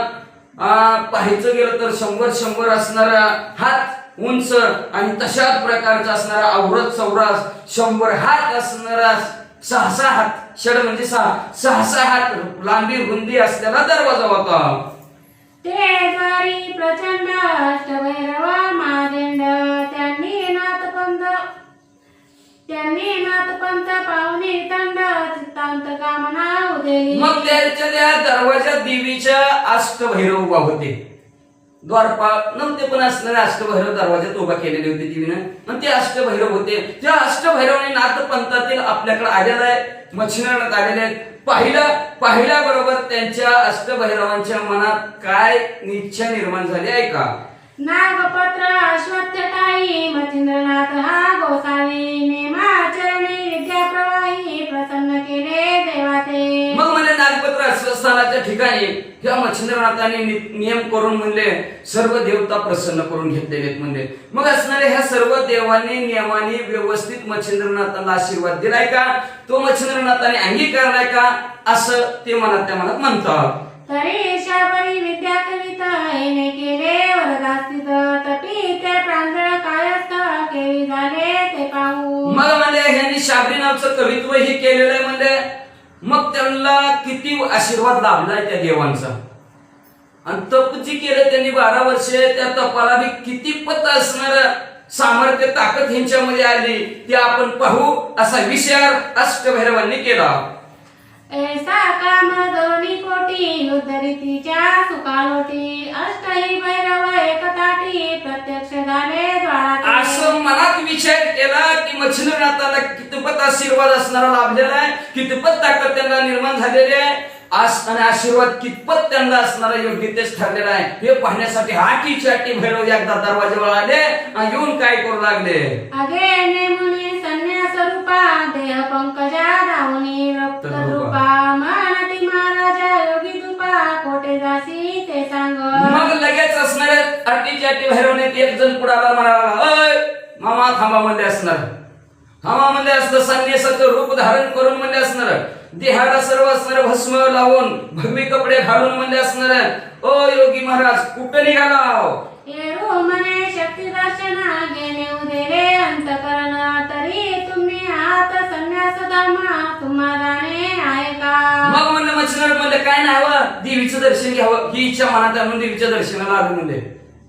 पाहायचं गेलं तर 100 असणारा हात उंच आणि तशाच प्रकारचा असणारा आवरत चौरस 100 हात असणारा 6 हात षड म्हणजे 6 हात लांबी रुंदी असलेला दरवाजा होता
ते द्वारी प्रचंड अष्टभैरव महादेंड त्यांनी नाथपंथ पाहुणे तंड चित्तांत कामना उदेली
मग त्या दरवाजात देवीच्या अष्टभैरव उभा होते द्वारपाळ नव्हते पण असणारे अष्टभैरव दरवाजात उभा केलेले होते देवीनं मग ते अष्टभैरव होते त्या अष्टभैरवाने नाथपंथातील आपल्याकडे आलेला आहे मच्छिंद्रनाथ आलेले आहेत पाहिल्या बरोबर त्यांच्या अष्टभैरवांच्या मनात काय इच्छा निर्माण झाली आहे का
नागपत्र अश्वत्थटाई मच्छिंद्रनाथ हा गोसावी नेमाचरणी विद्या प्रवाही प्रसन्न केले देवाते
मग म्हणजे नागपत्र अश्वस्थानाच्या ठिकाणी ह्या मच्छिंद्रनाथाने नियम करून म्हणले सर्व देवता प्रसन्न करून घेतलेले आहेत म्हणजे मग असणारे ह्या सर्व देवांनी नियमाने व्यवस्थित मच्छिंद्रनाथाला आशीर्वाद दिलाय का तो मच्छिंद्रनाथाने अंगीकारलाय का असं ते मनात त्या मनात म्हणतात
तरी शाबरी विद्या कविता येणे केले वरदास्तित तटी ते प्रांजळ कायस्थ केवी झाले ते पाहू
मग म्हणजे ह्यांनी शाबरी नावचं कवित्व ही केलेलं आहे म्हणजे मग त्यांना किती आशीर्वाद लाभलाय त्या देवांचा आणि तप जी केलं त्यांनी 12 वर्षे त्या तपाला बी किती पत असणार सामर्थ्य ताकद ह्यांच्यामध्ये आली ते आपण पाहू असा विचार अष्टभैरवांनी केला
ऐसा काम दोन्ही कोटी उद्धरितीच्या सुकालोटी अष्टही भैरव एकताटी प्रत्यक्ष झाले द्वारात
असं मनात विचार केला की मच्छिंद्रनाथाला कितपत आशीर्वाद असणारा लाभलेला आहे कितपत ताकद त्यांना निर्माण झालेली आहे आणि आशीर्वाद कितपत त्यांना असणारा योग्य तेच ठरलेला आहे हे पाहण्यासाठी हाटी भैरव एकदा दरवाजावर आले आणि येऊन काय करू लागले
अगे नेमुनी संन्यास रूपा देह पंकजा दावणी रक्त रूपा मानती महाराजा योगी दुपा कोटे जासी ते सांग
मग लगेच असणाऱ्या हाटी भैरवने एक जण पुढाला म्हणाला मामा थांबा मध्ये असणार थांबा मध्ये असतं संन्यासाचं रूप धारण करून मध्ये असणार देहाला सर्व असणार भस्म लावून भगवी कपडे घालून म्हणजे असणार ओ योगी महाराज कुठं निघाला
येरू मने शक्ती दर्शना गेले उदेले अंतकरण तरी तुम्ही आत संन्यास धर्मा तुम्हा जाणे आहे का
मग म्हणलं मच्छिंद्रनाथ म्हणलं काय नाही हवं देवीचं दर्शन घ्यावं ही इच्छा मनात आणून देवीच्या दर्शनाला आलं म्हणजे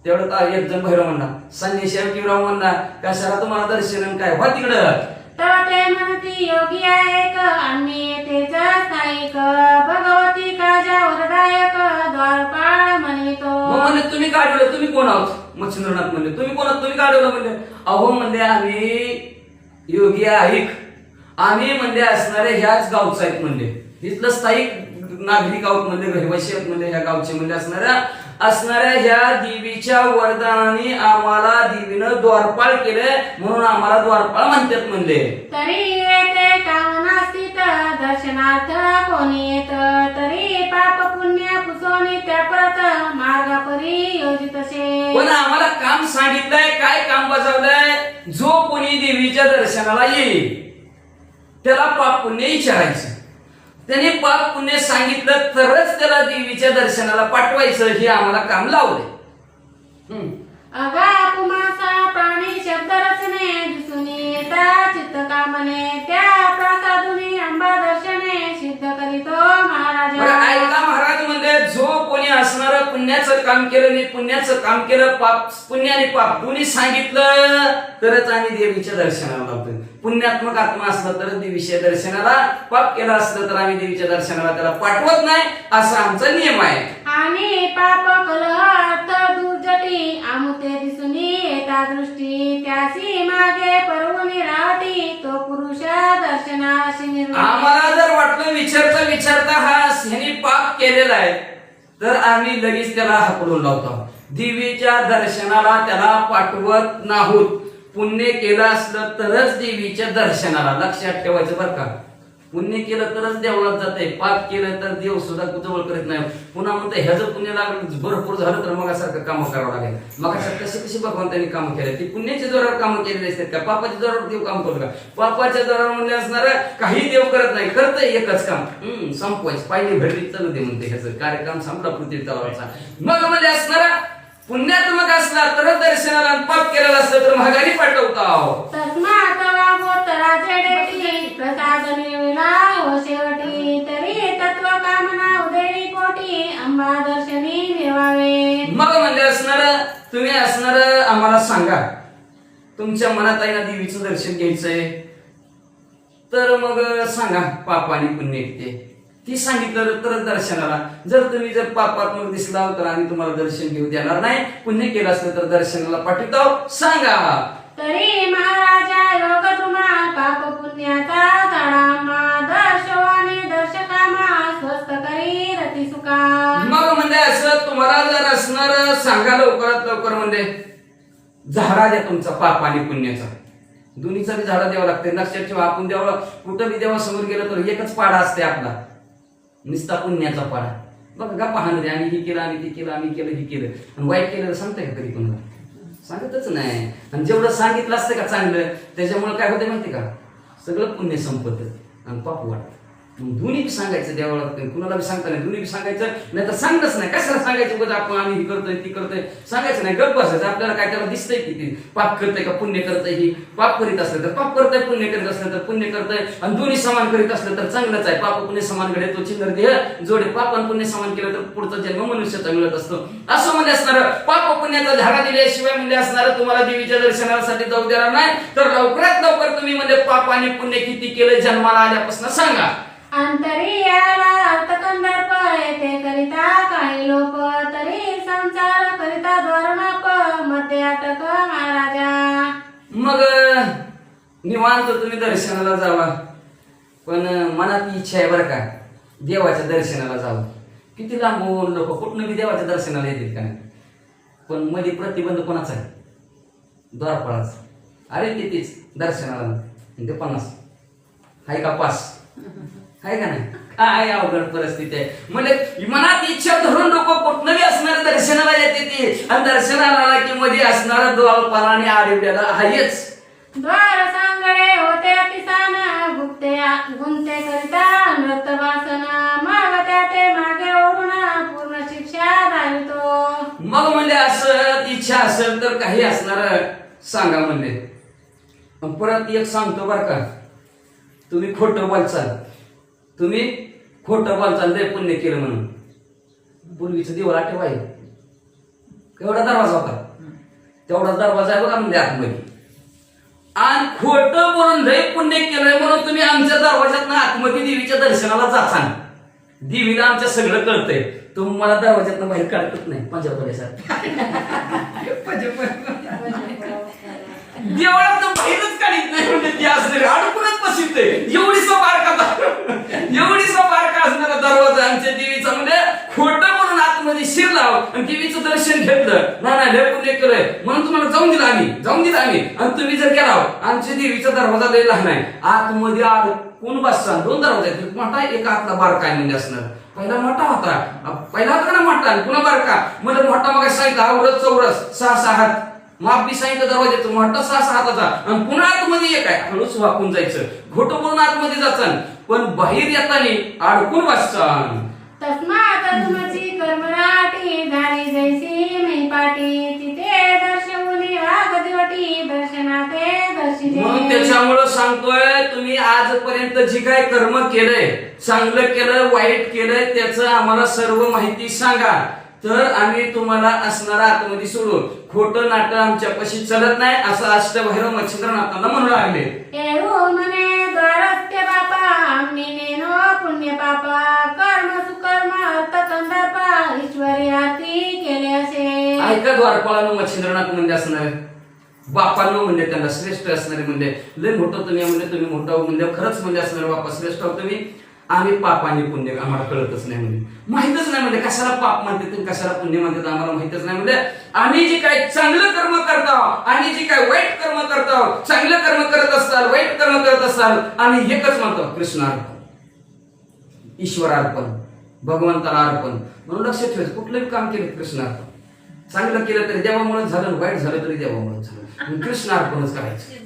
तेवढं एक जण भैरव म्हणला संन्यासी किंवा म्हणला कशाला तुम्हाला दर्शन काय व्हा तिकडं
तर ते म्हणती योगी ऐक आम्ही तेच स्थायिक भगवती काजा वरदायक द्वारपाळ म्हणतो
मग म्हणले तुम्ही काढलं तुम्ही कोण आहोत मच्छिंद्रनाथ म्हणले. तुम्ही कोणात तुम्ही गाडवलं म्हणले. अहो म्हणले आम्ही योगी ऐक, आम्ही म्हणले असणारे ह्याच गावचा आहेत म्हणले, इथलं स्थायिक नागरिक आहोत म्हणले, रहिवासी आहेत म्हणले ह्या गावचे म्हणले, असणाऱ्या ह्या देवीच्या वरदानाने आम्हाला देवीनं द्वारपाळ केले म्हणून आम्हाला द्वारपाळ म्हणतात म्हणले.
तरी येते कामनास्थित दर्शनार्थ कोणी येत, तरी पाप पुण्य पुसोनी त्या परत मार्गापरी योजित असे.
पण आम्हाला काम सांगितलंय, काय काम बजावलंय, जो कोणी देवीच्या दर्शनाला येईल त्याला पाप पुण्य विचारायचं, त्याने पाप पुण्य सांगितलं तरच त्याला देवीच्या दर्शनाला पाठवायचं, हे आम्हाला काम लावलंय.
अगा पुमासा प्राणी शब्द रचने दिसून येता चित्त कामने, त्या प्रसादुनी अंबा दर्शने सिद्ध करीतो महाराजा.
ऐका महाराज म्हणजे जो कोणी असणार पुण्याचं काम केलं नाही, पुण्याचं काम केलं, पाप पुण्य आणि पाप दोन्ही सांगितलं तरच आम्ही देवीच्या दर्शनाला लावतोय. पुण्यात्मक आत्मा असला तर देवीच्या दर्शनाला, पाप केलं असलं तर आम्ही देवीच्या दर्शनाला त्याला पाठवत नाही, असा आमचा नियम आहे.
आणि पाप कलह अर्थ दुर्जटी आमुते दिसून येता दृष्टी, त्यासी मागे परवणी राहती तो पुरुष दर्शनाशी निर्माण.
आम्हाला जर वाटलं विचारता हा ह्याने पाप केलेला आहे तर आम्ही लगेच त्याला हाकलून लावतो, देवीच्या दर्शनाला त्याला पाठवत नाहोत. पुण्य केलं असलं तरच देवीच्या दर्शनाला, लक्षात ठेवायचं बरं का. पुण्य केलं तरच देवळात जाते, पाप केलं तर देव सुद्धा जवळ करीत नाही. पुन्हा म्हणते ह्याचं पुण्य लागलं भरपूर झालं तर मग सारखं कामं करावं लागेल. मग कशी भगवंतांनी कामं केले, ती पुण्याच्या जोरावर कामं केलेली असतात का, पापाच्या जोरावर देव काम करतो का. पापाच्या जोरावर म्हणले असणार काही देव करत नाही, करतंय एकच काम, संपवायचं, पाहिजे भेटली चालू दे म्हणते, ह्याचं कार्यक्रम संपला पृथ्वी तलावाचा. मग म्हणजे असणारा पुण्यात्मक असला तरच दर्शनाला, पाप केलेला असलं तर महागारी पाठवतो.
तस्मात वागोतरा जडेटी प्रसाद निर्विला हो शेवटी, तरी तत्व कामना उदयी कोटी अंबा दर्शनी निर्वावे.
मग म्हणजे असणार तुम्ही असणार आम्हाला सांगा, तुमच्या मनात आहे ना देवीचं दर्शन घ्यायचंय तर मग सांगा पाप आणि पुण्य येते, ती सांगितलं तरच दर्शनाला. जर पापात्मक दिसला तर आम्ही तुम्हाला दर्शन घेऊ देणार नाही, पुण्य केलं असलं तर दर्शनाला पाठवतो, सांगा.
तरी महाराजा योग तुम्हा पाप पुण्याचा झाडामा दर्शवाने दर्शकामा स्वस्त करी रती सुका.
मग म्हणजे असं तुम्हाला जर असणार सांगा लवकरात लवकर, म्हणजे झाडा द्या तुमचा पाप आणि पुण्याचा, दोन्हीचा बी झाडा द्यावा लागते. लक्षात ठेवा, आपण देवाला कुठं बी देवासमोर गेलं तर एकच पाडा असते आपला, निस्ता पुण्याचा पाडा. बघा का पाहणं आम्ही हे केलं, आम्ही ते केलं, आम्ही केलं हे केलं, आणि वाईट केलं सांगताय का कधी कोणाला, सांगतच नाही. आणि जेवढं सांगितलं असतं का चांगलं, त्याच्यामुळे काय होतं माहिती का, सगळं पुण्य संपत आणि पाप वाटत. दोन्ही बी सांगायचं देवाला, कुणाला बी सांगता नाही, दोन्ही बी सांगायचं, नाही तर सांगतच नाही. कशाला सांगायचं बघा, आपण आम्ही हे करतोय ती करतोय, सांगायचं नाही, गप्प बसायचं. आपल्याला काय त्याला दिसतंय की ते पाप करतंय का पुण्य करतंय, ही पाप करीत असलं तर पाप करतंय, पुण्य करीत असलं तर पुण्य करतंय, आणि दोन्ही समान करीत असलं तर चांगलंच आहे. पाप पुण्य समान घडे तो चिन्ह देह जोडे, पाप आणि पुण्य समान केलं तर पुढचा जन्म मनुष्याचा मिळत असतो. असं म्हणजे असणार पाप पुण्याचा धागा दिल्याशिवाय म्हणजे असणार तुम्हाला देवीच्या दर्शनासाठी जाऊ देणार नाही. तर लवकरात लवकर तुम्ही म्हणजे पाप आणि पुण्य किती केलं जन्माला आल्यापासून सांगा.
अंतरियाला अर्थकंदर्प येथे करिता काही लोक, तरी संसार करिता द्वारमाप मध्ये अटक महाराजा.
मग निवांत तुम्ही दर्शनाला जावा, पण मनात इच्छा आहे बरं का देवाच्या दर्शनाला जावं. किती लांबून लोक कुठनं बी देवाच्या दर्शनाला येतील का नाही, पण मध्ये प्रतिबंध कोणाचा आहे, द्वारपाळाचा. अरे कितीच दर्शनाला ते 50 हाय का पास आहे का नाही, काय अवघड परिस्थिती आहे. म्हणजे मनात इच्छा धरून लोक कुठनं बी असणार दर्शनाला येते ती, आणि दर्शनाला आला की मध्ये असणारा द्वारपाळ आणि आडिवड्याला आहेच.
द्वार सांगडे होते अतिसान गुप्ते गुंते करिता नृत्य वासन, मग त्या ते मागे ओढून पूर्ण शिक्षा दावितो.
मग म्हणजे असं इच्छा असेल तर काही असणार सांगा म्हणले. परत एक सांगतो बरं का, तुम्ही खोटं बोलचाल, तुम्ही खोटं बोलचाल लय पुण्य केलं म्हणून. पूर्वीचं देवळ आठवाय केवढा दरवाजा होता, तेवढा दरवाजा आहे बघा म्हणजे आतमध्ये, आणि खोटं बोलून लय पुण्य केलंय म्हणून तुम्ही आमच्या दरवाजात आतमध्ये देवीच्या दर्शनाला जाताना, देवीला आमच्या सगळं कळतंय, तुम्हाला दरवाज्यातनं बाहेर काढतच नाही पंजाबसारखं देवळात बाहेरच काढत नाही म्हणजे ती असणारी अडकूनच बसते एवढीसा बारका असणारा दरवाजा आमच्या देवीचा म्हणजे खोटं म्हणून आतमध्ये शिरलाव आणि देवीचं दर्शन घेतलं नाही लय पुण्य केलंय म्हणून तुम्हाला जाऊन दिलं आम्ही आणि तुम्ही जर गेला आमच्या देवीचा दरवाजा लय लहान आहे आतमध्ये अडकून बसचा 2 दरवाजा आहेत मोठा एक आतला बारका आहे म्हणजे असणार पहिला मोठा होता ना मोठा पुन्हा बारका म्हणजे मोठा मग सांगितलं आवरत चौरस 6-6 हात माप बी सांगितलं दरवाजाचं मोठा 6-6 हाताचा आणि पुन्हा आतमध्ये एक आहे हळूच वाकून जायचं घोटं म्हणून आतमध्ये जाचान पण बाहेर येताना अडकून बसचान
तस्मात तुमची कर्मराटी झाली जैसी महिपाटी तिथे दर्शवली वागदिवटी दर्शनाते दर्शिते
म्हणून त्याच्यामुळं सांगतोय तुम्ही आजपर्यंत जी काय कर्म केलंय चांगलं केलं वाईट केलंय त्याचं आम्हाला सर्व माहिती सांगा तर आम्ही तुम्हाला असणारा आतमध्ये सोडू खोटं नाटक आमच्यापाशी चलत नाही असं अष्टभैरव मच्छिंद्रनाथांना म्हणू लागले
म्हणे द्वारस्ते बापा आम्ही नेनो पुण्य पापा कर्म सुकर्म तकंदपा ईश्वरी आरती केले असे
ऐका द्वारपाळानं मच्छिंद्रनाथ म्हणजे असणार बापांनो म्हणजे त्यांना श्रेष्ठ असणारे म्हणजे लय मोठं तुम्ही मोठं म्हणजे खरंच म्हणजे असणार बापा श्रेष्ठ आहोत तुम्ही आम्ही पाप आणि पुण्य आम्हाला कळतच नाही म्हणजे माहितच नाही म्हणजे कशाला पाप म्हणतात कशाला पुण्य म्हणतात आम्हाला माहितच नाही म्हणजे आम्ही जे काय चांगलं कर्म करतो आणि जे काय वाईट कर्म करतो चांगलं कर्म करत असताल वाईट कर्म करत असाल आम्ही एकच म्हणतो कृष्णार्पण ईश्वरार्पण भगवंताला अर्पण म्हणून लक्षात ठेवायचं कुठलंही काम केलं कृष्णार्पण चांगलं केलं तरी देवामुळे झालं वाईट झालं तरी देवामुळे झालं कृष्णार्पणच करायचं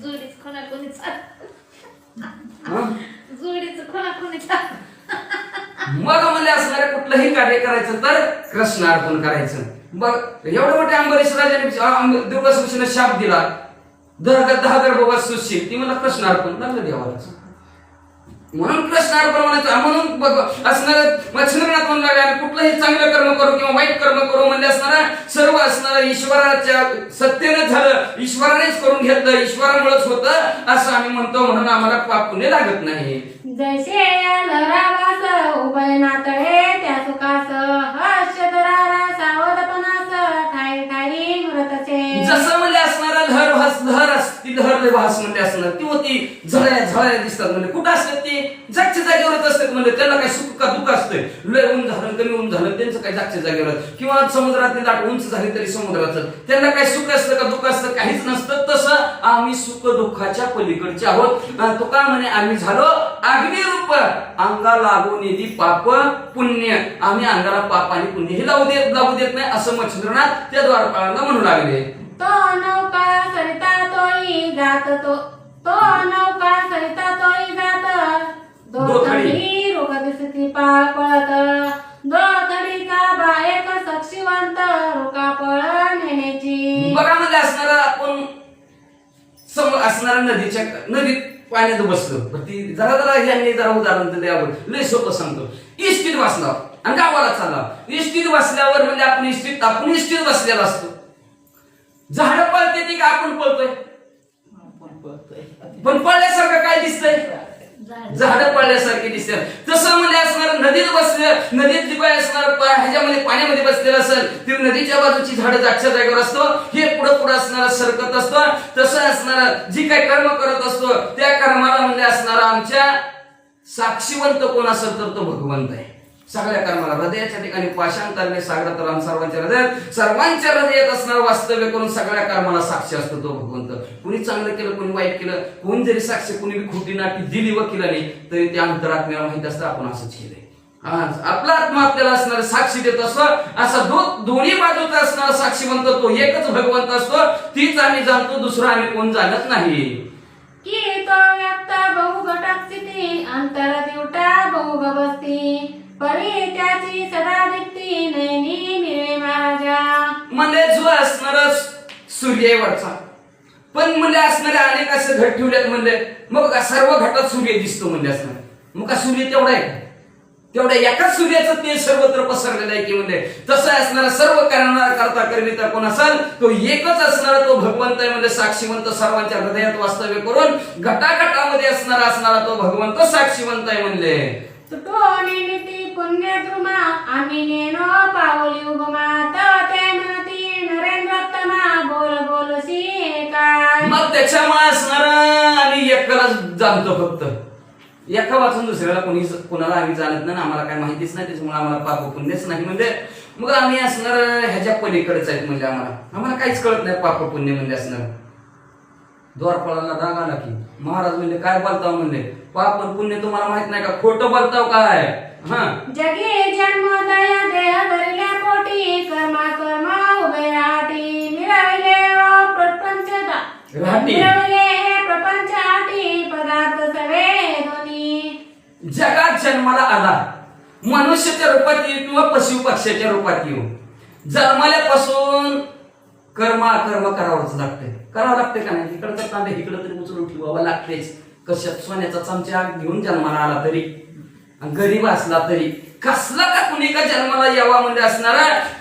मग म्हणजे असणारे कुठलंही कार्य करायचं तर कृष्णार्पण करायचं बघ एवढं मोठे अंबरीश राजाने दुर्गासूशीने शाप दिला 10 गर्भवत सुशील ती मला कृष्णार्पण लागलं देवाला म्हणून कृष्णार्पण म्हणायचं म्हणून बघ असणार मच्छिंद्रनाथ म्हणून लागले कुठलंही चांगलं कर्म करू किंवा वाईट कर्म करू म्हणजे असणारा सर्व असणारं ईश्वराच्या सत्तेनं झालं ईश्वरानेच करून घेतलं ईश्वरामुळेच होतं असं आम्ही म्हणतो म्हणून आम्हाला पाप पुण्य लागत नाही
जैसे लहरावास उभय नातळे त्या सुखास हर्षधरारा सावधपणास ठाई ठाई मृतचे
जसं म्हणजे असणारा लहर असती लहर वास म्हणजे असणार ती होती झळ्या दिसतात म्हणजे कुठं असतात ती जागच्या जागेवरच असतात म्हणजे त्यांना काही सुख का दुःख असतं लय ऊन झालं कमी ऊन झालं त्यांचं काही जागच्या जागेवर किंवा समुद्रातली लाट उंच झाली तरी समुद्राचं त्यांना काही सुख असतं का दुःख असतं काहीच नसतं तसं आम्ही सुख दुःखाच्या पलीकडचे आहोत तो का म्हणे आम्ही झालो अग्निरूप अंगा लागून येते पाप पुण्य आम्ही अंगाला पाप आणि पुण्य हे लागू देत नाही असं मच्छिंद्रनाथ त्या द्वारपाळांना म्हणू लागले
तो नौका सरिता तोई जात तो नौका सरिता तोई जात दोथडी रोग दिसती पाळ पळत दोथडीचा बायक साक्षीवंत रोका पळ नेण्याची
बघा म्हणजे असणारा आपण असणारा नदीत पाण्यात बसलो ती जरा यांनी जरा उदाहरण तर द्यावं लय सोपं सांगतो इष्टीत बसला आणि गावाला चालला इष्टीत बसल्यावर म्हणजे आपण इष्टीत बसलेला असतो झाडं पळते ती का आपण पळतोय पण पळल्यासारखं काय दिसतंय झाडं पळल्यासारखे दिसतात तसं म्हणजे असणार नदीत बसलं नदीत जी काय असणार ह्याच्यामध्ये पाण्यामध्ये बसलेलं असेल ती नदीच्या बाजूची झाडं जागच्या जागेवर असतो हे पुढं असणार सरकत असतो तसं असणार जी काय कर्म करत असतो त्या कर्माला म्हणजे असणार आमच्या साक्षीवंत कोण असेल तर तो भगवंत आहे सगळ्या कर्माला हृदयाच्या ठिकाणी पाषांतरणे सागरात सर्वांच्या हृदयात असणार वास्तव्य करून सगळ्या कर्माला साक्षी असतो तो भगवंत कुणी चांगलं केलं कुणी वाईट केलं कोण जरी साक्षी कुणी खोटी नाटी दिली वकिलाने तरी त्या अंतरात्म्याला माहित असतं आपण असंच केलंय आपला आत्मा आपल्याला असणार साक्षी देत असतो असा दोन्ही बाजूचा असणारा साक्षीवंत तो एकच भगवंत असतो तीच आम्ही जाणतो दुसरं आम्ही कोण जाणत नाही
की तो व्यक्त बहुघटक स्थिती अंतर दिवटा बहुगवस्ती परी त्याची सदा दीप्ती नयनी मिळवे महाराजा
म्हणजे जो असणार सूर्यावरचा पण म्हणजे असणारे अनेक असे घट ठेवलेत म्हणजे मग सर्व घटात सूर्य दिसतो म्हणजे असणार मग का सूर्य तेवढा आहे तेवढ्या एकाच सूर्याचं तेज सर्वत्र पसरलेलं आहे की म्हणजे तसं असणारा सर्व करता करविता कोण असाल तो एकच असणारा तो भगवंत आहे म्हणजे साक्षीवंत सर्वांच्या हृदयात वास्तव्य करून घटाघटामध्ये असणारा तो भगवंत साक्षीवंत आहे म्हणजे
तुटोनी नीती पुण्य द्रुमा आम्ही नेनो पावली उगमा तव ते म्हणती नरेंद्रोत्तमा बोल बोलसी हे काय.
मग त्याच्यामुळे असणार आणि एकाला जाणतो फक्त एका वाचून दुसऱ्याला कोणाला आम्ही जाणत नाही आम्हाला काय माहितीच नाही त्याच्यामुळे आम्हाला पाप पुण्यच नाही म्हणजे मग आम्ही असणार ह्याच्या पलीकडेच आहेत म्हणजे आम्हाला काहीच कळत नाही पाप पुण्य म्हणजे असणार. द्वारपाळाला राग आला की महाराज म्हणजे काय बोलताव म्हणजे पाप पुण्य तुम्हाला माहित नाही का खोटं बोलताव काय. हा
जगी जन्मोदय देह धरल्या पोटी कर्मा कर्मा उभे राहती मिळविले प्रपंचदा
राहटी.
मिळविले हे प्रपंच आटी पदार्थ सवे दोन्ही.
जगात जन्माला आला मनुष्याच्या रूपात येऊ किंवा पशु पक्ष्याच्या रूपात येऊ जन्माल्यापासून कर्म करावंच लागते करावं लागते का नाही. इकडचं तांबे इकडं तरी उचलून ठेवावं लागतेच. कशात सोन्याचा चमचा घेऊन जन्माला आला तरी गरीब असला तरी कसला का कुणी का जन्माला यावा म्हणजे असणार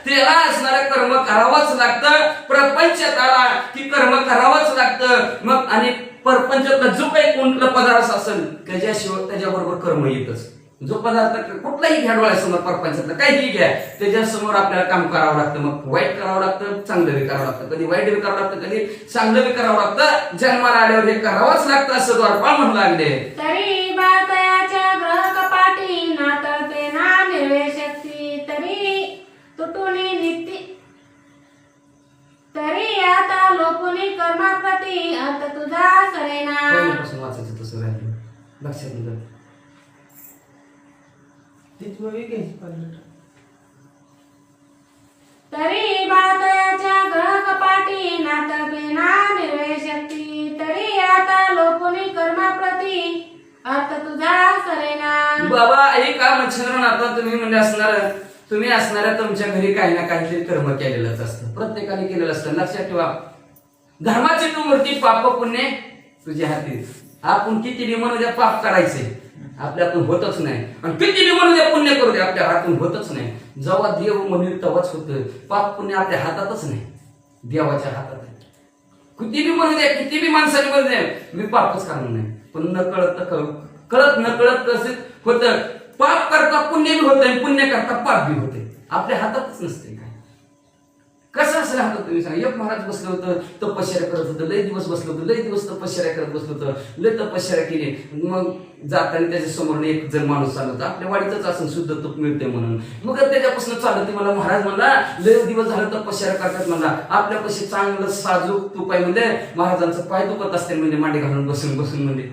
त्याला असणारं कर्म करावंच लागतं. प्रपंचात आला की कर्म करावंच लागतं. मग आणि प्रपंचातला जो काही कोणता पदार्थ असेल त्याच्याशिवाय त्याच्याबरोबर कर्म येतच. जो पदार्थ कुठलाही घ्या डोळ्यासमोर प्रपंचातलं काहीही घ्या त्याच्यासमोर आपल्याला काम करावं लागतं. मग वाईट करावं लागतं चांगलं बी करावं लागतं. कधी वाईट बी करावं लागतं कधी चांगलं बी करावं लागतं. जन्माला आल्यावर हे करावंच लागतं असं द्वारपाळ म्हणू लागले.
तरी बातयाच्या ग्रह कपाटी नातळते ना निर्वे शक्ती तरी तुटुनी नीती तरी आता लोपुनी कर्माप्रती अर्थ तुझा सरेना.
पहिल्यापासून वाचायचं तसं राहिलं लक्षात दिलं.
तरी बातयाच्या ग्रह कपाटी नातळते ना निर्वे शक्ती तरी आता लोपुनी कर्माप्रती अर्थ तुझा सरेना.
बाबा एक काम आता तुम्ही म्हणजे असणार तुम्ही असणाऱ्या तुमच्या घरी काही ना काहीतरी कर्म केलेलंच असतं. प्रत्येकाने केलेलं असतं. लक्षात ठेवा धर्माची तू मूर्ती पाप पुण्य तुझ्या हाती. आपण किती म्हणू द्या पाप करायचे आपल्यातून होतच नाही आणि किती म्हणू द्या पुण्य करू द्या आपल्या हातून होतच नाही. जेव्हा देव म्हणून तेव्हाच होतं. पाप पुण्य आपल्या हातातच नाही देवाच्या हातात आहे. किती बी म्हणू द्या किती बी माणसाने म्हणू द्या मी पापच करणार नाही पण न कळत न कळत कसं होतं. पाप करता पुण्य बी होत पुण्य करता पाप बी होते. आपल्या हातातच नसते काय. कसं असं राहतं तुम्ही सांगा. एक महाराज बसलं होतं तपश्चर्या करत होतं लय दिवस बसलं होतं लय दिवस तपश्चर्या करत बसलं होतं लय तपश्चर्या केली. मग जाताना त्याच्या समोर एक जण माणूस चालत आपल्या वाडीतच असं शुद्ध तूप मिळते म्हणून मग त्याच्यापासून चालत मला महाराज म्हणला लय दिवस झालं तपश्चर्या करतात म्हणला आपल्यापाशी चांगलं साजूक तूप आहे म्हणजे महाराजांचं पाय दुखत असते म्हणजे मांडी घालून बसून म्हणजे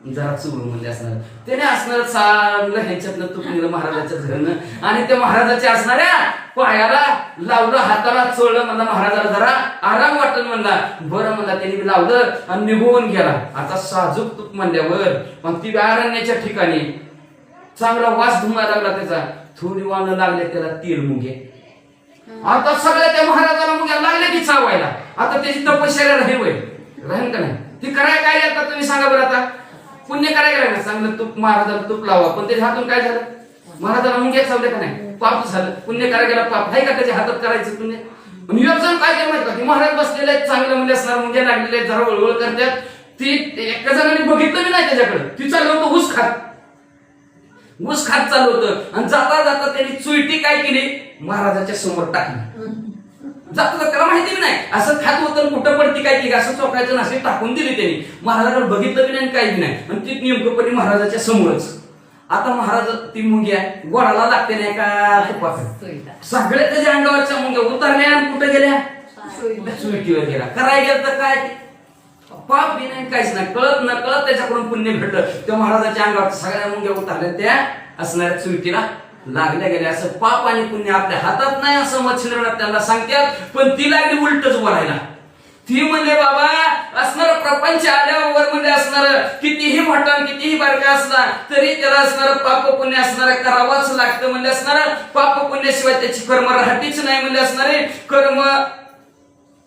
जरा चुळून म्हणजे असणार त्याने असणार चांगलं ह्याच्यातलं तूप निघलं महाराजाच्या घरनं आणि त्या महाराजाच्या असणाऱ्या पायाला लावलं हाताला चोळलं म्हणला महाराजाला जरा आराम वाटत म्हणला. बरं म्हणला त्यांनी लावलं आणि निघून गेला. आता साजूक तूप म्हणल्यावर मग ती अरण्याच्या ठिकाणी चांगला वास धुमा लागला त्याचा. थोडी वाळणं लागले त्याला तेल मुगे. आता सगळ्या त्या महाराजाला मुग्या लागल्या की चावायला. आता त्याची तपश्चर्या राहील का नाही ती करायला काय आता तुम्ही सांगा बरं. आता पुण्य करायला ना चांगलं तूप महाराजाला तूप लावा पण त्याच्या हातून काय झालं महाराजाला मुंग्या चावले का नाही पाप झालं. पुण्य करायला पाप आहे का त्याच्या हातात करायचं पुण्य. जण काय केलं माहिती का की महाराज बसलेले आहेत चांगलं म्हणजे असणार मुंग्या लागलेले आहेत जरा वळवळ करतात. ती एका जणांनी बघितलं मी नाही त्याच्याकडे. ती चाललं होतं ऊस खात चालू होतं आणि जाता जाता त्यांनी चुईटी काय केली महाराजाच्या समोर टाकली. जाता त्याला माहिती नाही असं खात होतं कुठं पडती काय केली असं चोकायचं असे टाकून दिली त्यांनी. महाराजाला बघितलं बी नाही काही नाही आणि ती नेमकंपणे महाराजाच्या समोरच. आता महाराज ती मुंग्या गोडाला लागते नाही का तुपात सगळ्या त्याच्या अंगावरच्या मुंग्या उतरल्या आणि कुठं गेल्या चुईटीवर गेला. करायला गेलं तर काय पाप बी नाही काहीच नाही कळत न कळत त्याच्याकडून पुण्य भेटलं. त्या महाराजाच्या अंगावर सगळ्या मुंग्या उतरल्या त्या असणाऱ्या चुईटीला लागल्या गेल्या. असं पाप आणि पुण्य आपल्या हातात नाही असं मच्छिंद्रनाथ त्यांना सांगतात. पण ती लागली उलटच बोलायला. ती म्हणजे बाबा असणार प्रपंच आल्यावर म्हणजे असणार कितीही मोठा कितीही बारका असला तरी त्याला असणार पाप पुण्य असणार करावाच लागतं म्हणजे असणार पाप पुण्याशिवाय त्याची कर्म राहतीच नाही म्हणजे असणारे कर्म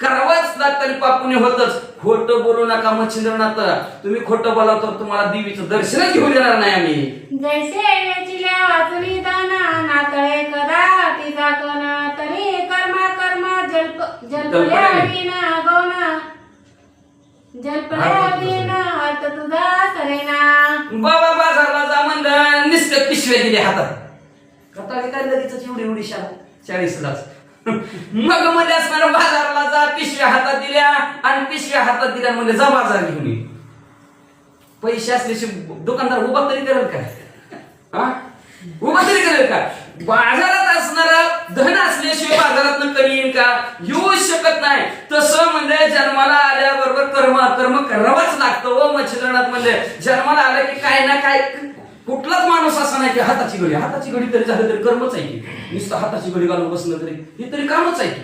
करावाच लागतं आणि पाप पुण्य होतच. खोटं बोलू नका मच्छिंद्रनाथ. तुम्ही खोटं बोला तर तुम्हाला देवीचं दर्शनच घेऊन देणार नाही आम्ही.
जैसे वेचिल्या वाचली दाना नातळे कदा तिचा कण तरी कर्मा कर्मा जल्पल्या विना गौना जल्पल्या विना अर्थ तुझा सरेना.
बाबा बाजारला जा म्हणलं निसते पिशव्या दिल्या हातात. कटाळी काय लगेच एवढी एवढी शाळा 40लाच. मग म्हणजे असणार बाजाराला जा, पिशव्या हातात दिल्या आणि पिशव्या हातात दिल्या म्हणजे जा बाजार घेऊन ये. पैसे असल्याशिवाय दुकानदार उभा तरी करेल का? हा, उभा तरी करेल का? बाजारात असणारं धन असल्याशिवाय बाजारात कमी येईल का? येऊ शकत नाही. तसं म्हणजे जन्माला आल्याबरोबर कर्म करावंच लागतं. व मच्छिंद्रनाथ म्हणजे जन्माला आलं की काय ना काय, कुठलाच माणूस असा नाही की हाताची घडी तरी झालं तरी कर्मच आहे की. नुसतं हाताची घडी घालून बसलं तरी हे तरी कामच आहे की.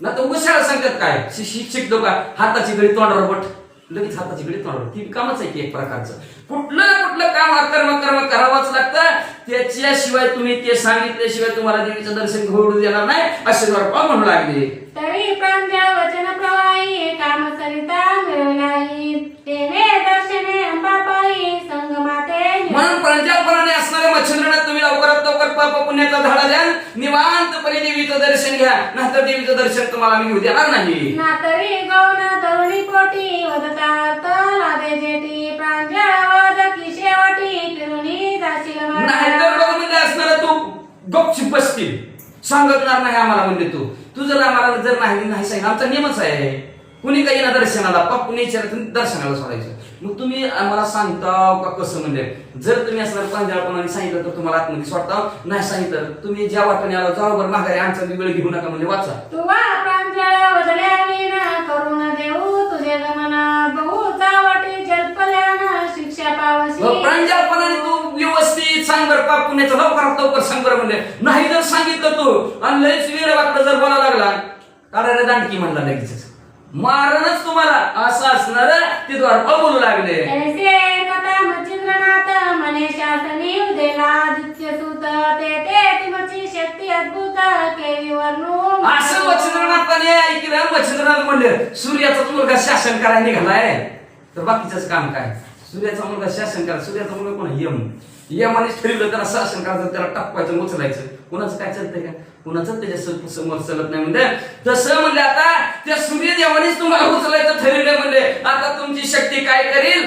ना तर उशाळा सांगतात काय शिक्षक लोक, हाताची घडी तोंडावर बट, लगेच हाताची घडी तोंडावर, ती कामच आहे की एक प्रकारचं. कुठलं काम कर्म करावंच लागतं. त्याच्याशिवाय तुम्ही ते सांगितल्याशिवाय तुम्हाला देवीचं दर्शन घडू देणार नाही असे द्वारपा म्हणू लागले.
तरी प्रांजळ वचन प्रवाही काम सरिता मिळवलाई, तेने दर्शने अंबाबाई संगमाते.
म्हणून प्रांजळपणाने असणारे मच्छिंद्रनाथ तुम्ही लवकरात लवकर पाप पुण्याचा धाडा द्या, निवांतपणे देवीचं दर्शन घ्या. नाहीतर देवीचं दर्शन तुम्हाला मी घेऊ देणार नाही.
ना तरी गौण तरुणी पोटी वदतात लादे जेटी, प्रांजळ वदकी शेवटी फिरुनी जाशील मार्गा.
नाहीतर बघ म्हणजे असणारा तू गपचूप बसतील, सांगणार नाही आम्हाला म्हणजे तू जर आम्हाला जर नाही सांगितलं, आमचा नियमच आहे. कुणी काही ना दर्शनाला पाप कुणी दर्शनाला सोडायचं. मग तुम्ही आम्हाला सांगताव का कसं? म्हणजे जर तुम्ही असणार प्रांजळपणाने सांगितलं तर तुम्हाला आतमध्ये सोडताव, नाही सांगितलं तुम्ही ज्या वाटेने आला जाऊ बरं माघारी, आमचा वेळ घेऊ नका म्हणजे वाचा.
तुवा प्रांजळ वदल्या विना करुण देऊ तुझे गमना, बहु चावटी जल्पल्यान शिक्षा पावशी.
प्रांजळपणाने तू व्यवस्थित सांग बरं पाप पुण्याचं, लवकर सांग बरं. म्हणजे नाही जर सांगितलं तू आणि लयच वेळ वाकडं जर बोला लागला, काढायला दांडकी म्हणला लगेच मारणच तुम्हाला, असं असणार ते द्वारपा बोलू लागले.
ऐसे कथा मच्छिंद्रनाथ मने शासनी उदेला आदित्य सूत, ते तुमची शक्ती अद्भुत केली वर्णू.
असं मच्छिंद्रनाथाने ऐकलं. मच्छिंद्रनाथ म्हणले सूर्याचा मुलगा शासन करायला निघालाय, तर बाकीचंच काम काय? सूर्याचा मुलगा शासन करा. सूर्याचा मुलगा कोण? यमानेच ठरवलं त्याला शासन करायचं, त्याला टाकवायचं, उचलायचं. कुणाचं काय चालतंय का? कुणाचं त्याच्या समोर चालत नाही. म्हणजे तसं म्हणले आता त्या सूर्यदेवानेच तुम्हाला उचलायचं ठरवलं. म्हणजे आता तुमची शक्ती काय करेल,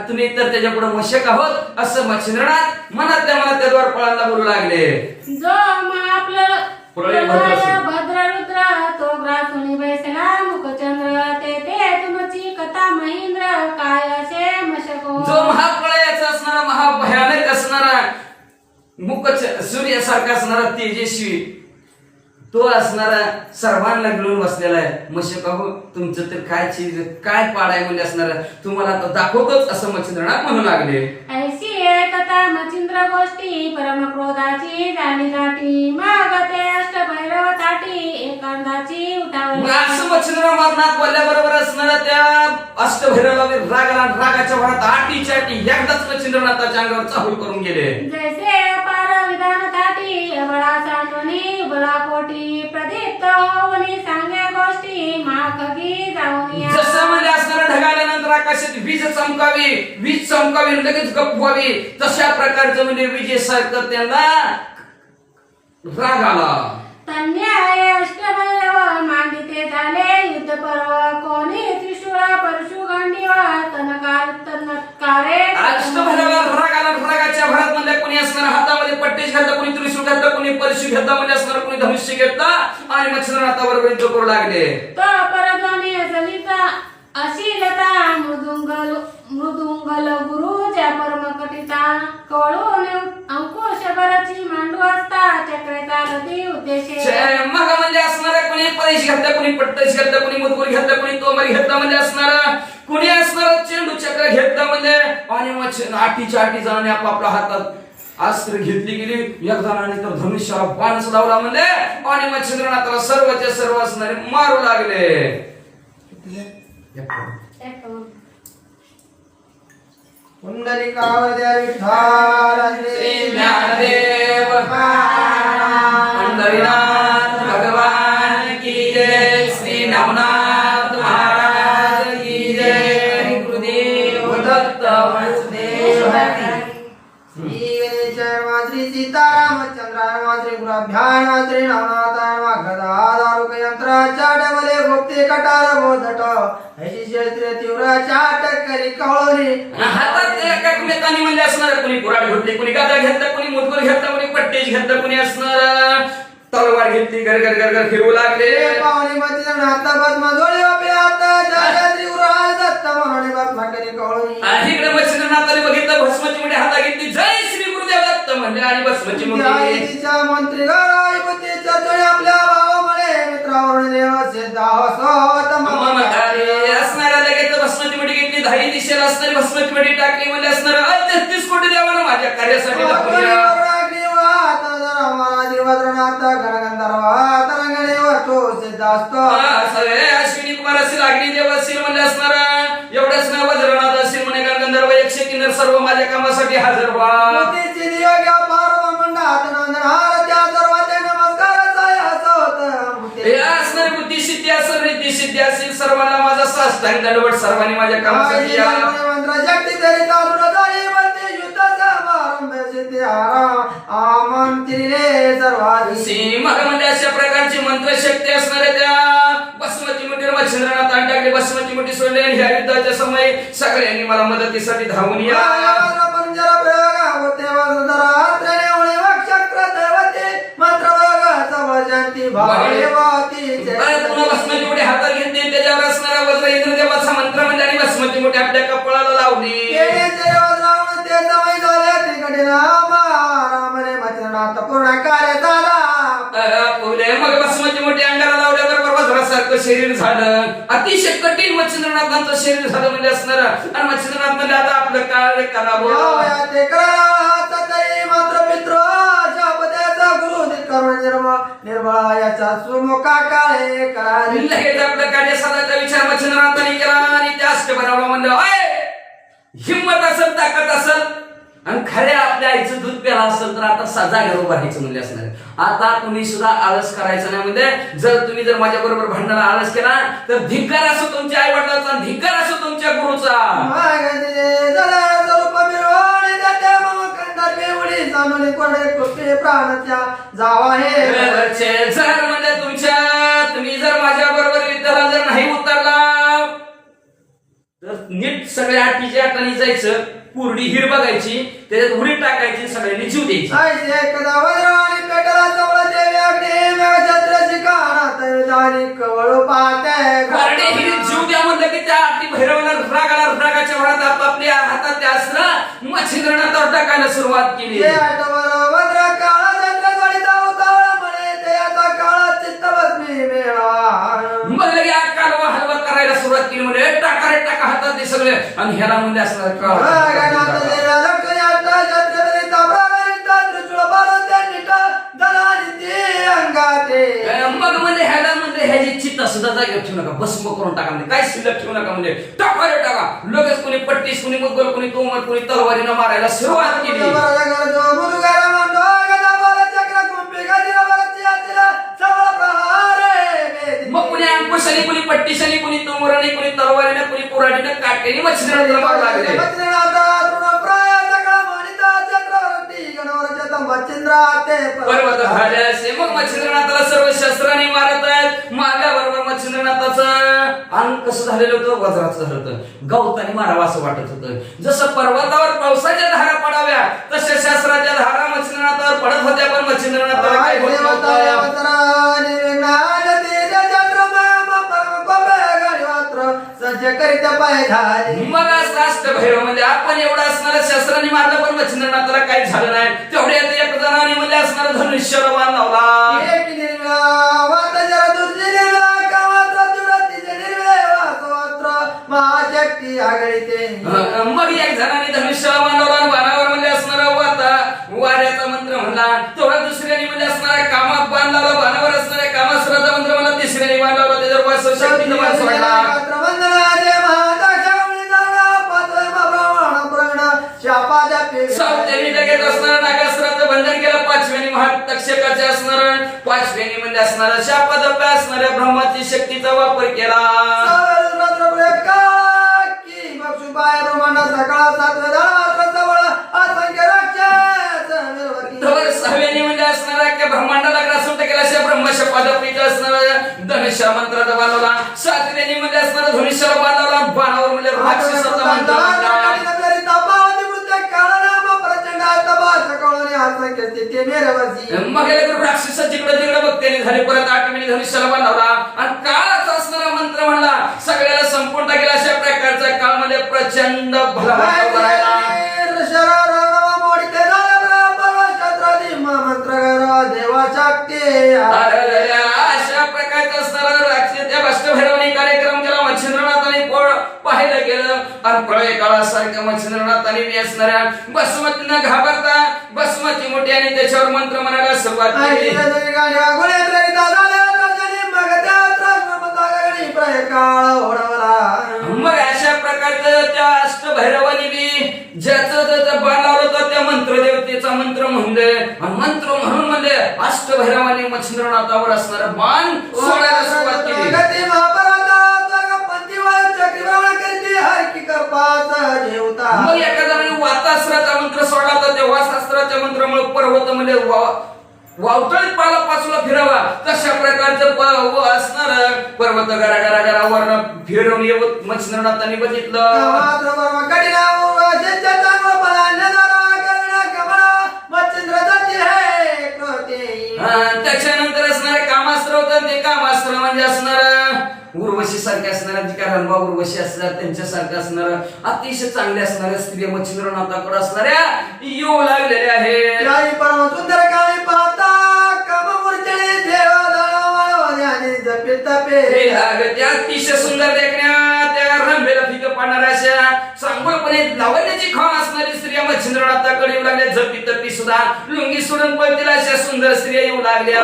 तुम्ही तर त्याच्या पुढे मशक आहोत असं मच्छिंद्रनाथ मनातल्या मनात त्या द्वारपाळांना बोलू लागले.
जो आपलं भद्ररुद्र तो ग्रासुनी बैसला मुखचंद्र, ते तुमची कथा महेंद्र काय असे मशको.
जो महाप्रळयाचा असणारा, महाभयानक असणारा, मुखच सूर्यासारखा असणारा, तेजस्वी तो असणारा, सर्वांना गिळून बसलेला आहे. मशक हो तुमचं तर काय चीज काय पाडाय म्हणजे असणार, तुम्हाला आता दाखवतोच असं मच्छिंद्रनाथ म्हणू लागले.
ऐशी कथा मच्छिंद्र गोष्टी परम क्रोधाची झाली गाठी, मग ते अष्टभैरव ताटी एकांदाची उठावली.
असं मच्छिंद्रनाथ बोलल्याबरोबर असणारा त्या अष्टभैरवाला राग आला. रागाच्या भरात आटीच्या आटी एकदाच मच्छिंद्रनाथाच्या अंगावर चाहूल करून गेले.
जैसे अपार विधान ताटी बळा साठवणी बळा कोटी, प्रदीप्त होवनी सांगे गोष्टी माखगी जाऊन.
जसं म्हणजे असणारा ढगाल्यानंतर आकाशात वीज चमकावी लगेच गप्प व्हावी, तशा प्रकारचं म्हणजे विजेसारखं त्यांना राग आला.
तन्याय अष्टभैरव मांडिते झाले युद्ध पर्व, कोणी त्रिशूळ परशु गांडीवा तनकारे.
अष्टभैरवाला राग आला. रागाच्या भरात म्हणजे कोणी असणार हातामध्ये पट्टेश घातला, कोणी त्रिशूळ घातला, कोणी परशु घेतला म्हणजे असणार, कोणी धनुष्य घेतला आणि मच्छिंद्रनाथाबरोबर युद्ध करू लागले.
तो परध्वनी सलिता अशीलता मृदुंगल गुरुच्या परमकटिता, कळून अंकुश बरची मांडू असता चक्रे चालती उद्देशे.
मग म्हणजे असणार कोणी पैश घातला, कोणी पट्टेश घातला, कोणी मुदगुर घेतला, कोणी तोमरी घेतला म्हणजे असणार, कुणी असणार चेंडू चक्र घेतला म्हणजे, आणि आठीच्या आठी जणांनी आपापल्या हातात अस्त्र घेतली गेली. एक जणांनी तर धनुष्याला बाणच लावला म्हणजे, आणि मच्छिंद्रनाथाला सर्वचे सर्व असणारे मारू लागले.
पुंडलिकावद्या विठ्ठल
श्री ज्ञानदेव पंढरीनाथ भगवान की जय. श्री नवनाथ महाराज की जय. गुरुदेव दत्त वासुदेव.
श्री गणेशाय श्री सीतारामचंद्राय श्री गुराभ्याय श्री नवनाथाय गदाधारुक यंत्राच्या डबले गुप्ते कटार बोधट ऐशी क्षेत्र तीव्र चाटक करी कवळी
हातात एकमेकांनी म्हणजे असणार कुणी कुऱ्हाड घेतली कुणी गादा घेतला कुणी मुदगुर घेतला कुणी पट्टेज घेतला कुणी असणार तलवार घेतली घर घर घर घर फिरवू लागले
पावणी मध्ये जण आता बदमा जोडी बापे आता जय उराज दत्त म्हणून बातमा करी कवळी
इकडे मच्छिंद्रनाथाने बघितलं भस्माची मुठी हातात घेतली जय श्री गुरुदेव दत्त म्हणले आणि भस्माची मुठी
तिच्या मंत्री गराई बुद्धीच्या जोडी आपल्या भावामुळे मित्रावरून देव सिद्ध होत
ममतारे असणाऱ्या लगेच भस्माची मुठी घेतली धाई दिशेला असणारी भस्माची मुठी टाकली म्हणजे असणार 33 कोटी देवानं माझ्या कार्यासाठी दाखवल्या अश्विनी कुमार असेल अग्निदेव असेल म्हणजे असणार एवढंच नाव वज्रनाथ असेल म्हणे गणगंधर्व 100 किन्नर सर्व माझ्या कामासाठी हजर व्हा असणारी बुद्धिसिद्धी असेल रिद्धिसिद्धी असेल सर्वांना माझा साष्टांग दंडवट सर्वांनी माझ्या कामासाठी या म्हणजे अशा प्रकारची मंत्रशक्ती असणाऱ्या त्या बसमती मुठी मच्छिंद्रनाथ टाकले बसमती मुठी सोडले आणि ह्या युद्धाच्या समय सगळ्यांनी मला मदतीसाठी धावून या बसमती मुठी हातात घेतली त्याच्यावर असणारा वज्र इंद्रदेवाचा मंत्र म्हणजे आणि बसमती मुठी आपल्या कपाळाला लावली
पूर्ण कार्य झाला
मग बसमती मोठी अंगाला लावल्याबरोबर वज्रासारखं शरीर झालं अतिशय कठीण मच्छिंद्रनाथांचं शरीर झालं म्हणजे असणार आणि मच्छिंद्रनाथ म्हणजे आता आपलं कार्य करावं
मात्र मित्र गुरु निर्मळा याचा सुमुखा काळे करावी
लगेच आपलं कार्य साधायचा विचार मच्छिंद्रनाथांनी केला आणि त्या अष्टभराला म्हणलं हिंमत असेल ताकद असेल आणि खऱ्या आपल्या आईचं दूध प्याला असेल तर आता जागेवर उभं राहायचं म्हणजे असणार आता तुम्ही सुद्धा आळस करायचं नाही म्हणजे जर तुम्ही जर माझ्या बरोबर भांडणाला आळस केला तर धिक्कार असो तुमच्या आई वडिलांचा धिक्कार असो तुमच्या गुरुचा
जावा हे
जर म्हणजे तुम्ही जर माझ्या बरोबर युद्धाला जर नाही उतरला तर नीट सगळ्या आठीच्या आठाने जायचं पूर्णी हिर बघायची त्याच्यात उडी टाकायची सगळ्यांनी जीव द्यायची जीव द्या म्हणलं की त्या आठी भैरवाला रागाच्या भरात आपापल्या हातात त्या अस्त्र मच्छिंद्रनाथावर टाकायला सुरुवात केली मग लगे कालवा हलवा करायला सुरुवात केली म्हणजे टाका रे टाका हातात ते सगळे आणि ह्याला म्हणजे असणार मग म्हणजे ह्याला म्हणजे ह्याची चित्ता सुद्धा जागेवर ठेवू नका भस्म करून टाका म्हणजे काय शिल्लक ठेवू नका म्हणजे टाका रे टाका लगेच कोणी पट्टीस कोणी मुद्गल कोणी तोमर कोणी तलवारीनं मारायला सुरुवात केली मग कुणी अंकुशाने कुणी पट्टीशाने कुणी तोमराने कुणी तलवारीने कुणी कुऱ्हाडीने काट्याने मच्छिंद्रनाथाला मारू लागले पर्वत झाले असे मग मच्छिंद्रनाथाला सर्व शस्त्रांनी मारत आहेत मारल्याबरोबर मच्छिंद्रनाथाचं अंग कसं झालेलं होतं वज्राचं झालं होतं गवताने मारावं असं वाटत होतं जसं पर्वतावर पावसाच्या धारा पडाव्या तशा शस्त्राच्या धारा मच्छिंद्रनाथावर पडत होत्या पण मच्छिंद्रनाथाला काय होत नव्हतं मग अष्टभैरव म्हणजे आपण एवढं असणाऱ्या शस्त्रांनी मारलं पण मच्छिंद्रनाथाला काही झालं नाही तेवढ्या एक जणांनी म्हणजे असणारा धनुष्याला बाण लावला मग एक जणांनी धनुष्याला बाण लावला बाणावर म्हणजे असणारा वाऱ्याचा मंत्र म्हणला तेवढा दुसऱ्याने म्हणजे असणारा कामात बाण लावला बाणावर असणाऱ्या कामासुराचा मंत्र म्हणला तिसऱ्याने बाण लावला त्याच्यावर वासवशक्तीचा बाण सोडला चौथ्याने लगेच असणारा नागासुराचं बंधन केलं पाचव्याने महातक्षकाचे असणार पाचव्याने म्हणजे असणारा शापादप्या असणाऱ्या ब्रह्माची शक्तीचा वापर केला सहाव्याने म्हणजे असणारा ब्रह्मांडाला ग्रासून केला अशा ब्रह्मशपादपीचा असणारा धनुष्य मंत्राचा बांधवला सातव्याने म्हणजे असणारा धनुष्याला बांधवला बाणावर म्हणजे राक्षसाचा मंत्र
ते मेरवसी
मग राक्षस जिकडे तिकडे बघते झाली परत आठवणी धनुष्याला बांधवला आणि काळाचा असणारा मंत्र म्हणला सगळ्याला संपूर्ण टाकेल अशा प्रकारचा काळमध्ये प्रचंड भला अशा प्रकारचा असणारा राक्षस त्या अष्टभैरवनी कार्यक्रम केला मच्छिंद्रनाथाने पाहायला गेलं आणि प्रळय काळासारख्या मच्छिंद्रनाथाने बी असणाऱ्या बसमतीनं घाबरता बसमती मोठी आणि त्याच्यावर मंत्र म्हणायला सुरुवात केली मग अशा प्रकारचं त्या अष्टभैरवानी बी ज्याचं ज्याचं बाण लावलं होतं त्या मंत्र देवतेचा मंत्र म्हणले आणि मंत्र म्हणले अष्टभैरवानी मच्छिंद्रनाथावर असणारा बाण सोडायला सुरुवात केली मग एका जणांनी वातास्त्राचा मंत्र सोडला तर त्या वातास्त्राच्या मंत्रामुळे पर्वत म्हणजे वावटळीत पाला पाचूला फिरावा तशा प्रकारचं असणार पर्वत गरा गरा गरा वर्ण फिरवून येऊन मच्छिंद्रनाथांनी बघितलं त्याच्यानंतर असणारे कामास्त्र होतं ते कामास्त्र म्हणजे असणार उर्वशी सारखे असणाऱ्या जी काय रणभा उर्वशी असणार त्यांच्यासारखं असणार अतिशय चांगल्या असणाऱ्या स्त्रिया मच्छिंद्रनाथाकडे असणाऱ्या येऊ लागलेल्या आहेत
सुंदर काळी पाहता काममूर्ती
त्या अतिशय सुंदर देखण्या त्या रंभेला फिक पाडणाऱ्या अशा चांगलपणे लावण्याची खाण असणारी स्त्रिया मच्छिंद्रनाथाकडे येऊ लागल्या जपी तपी सुद्धा लुंगी सोडून पळतील अशा सुंदर स्त्रिया येऊ लागल्या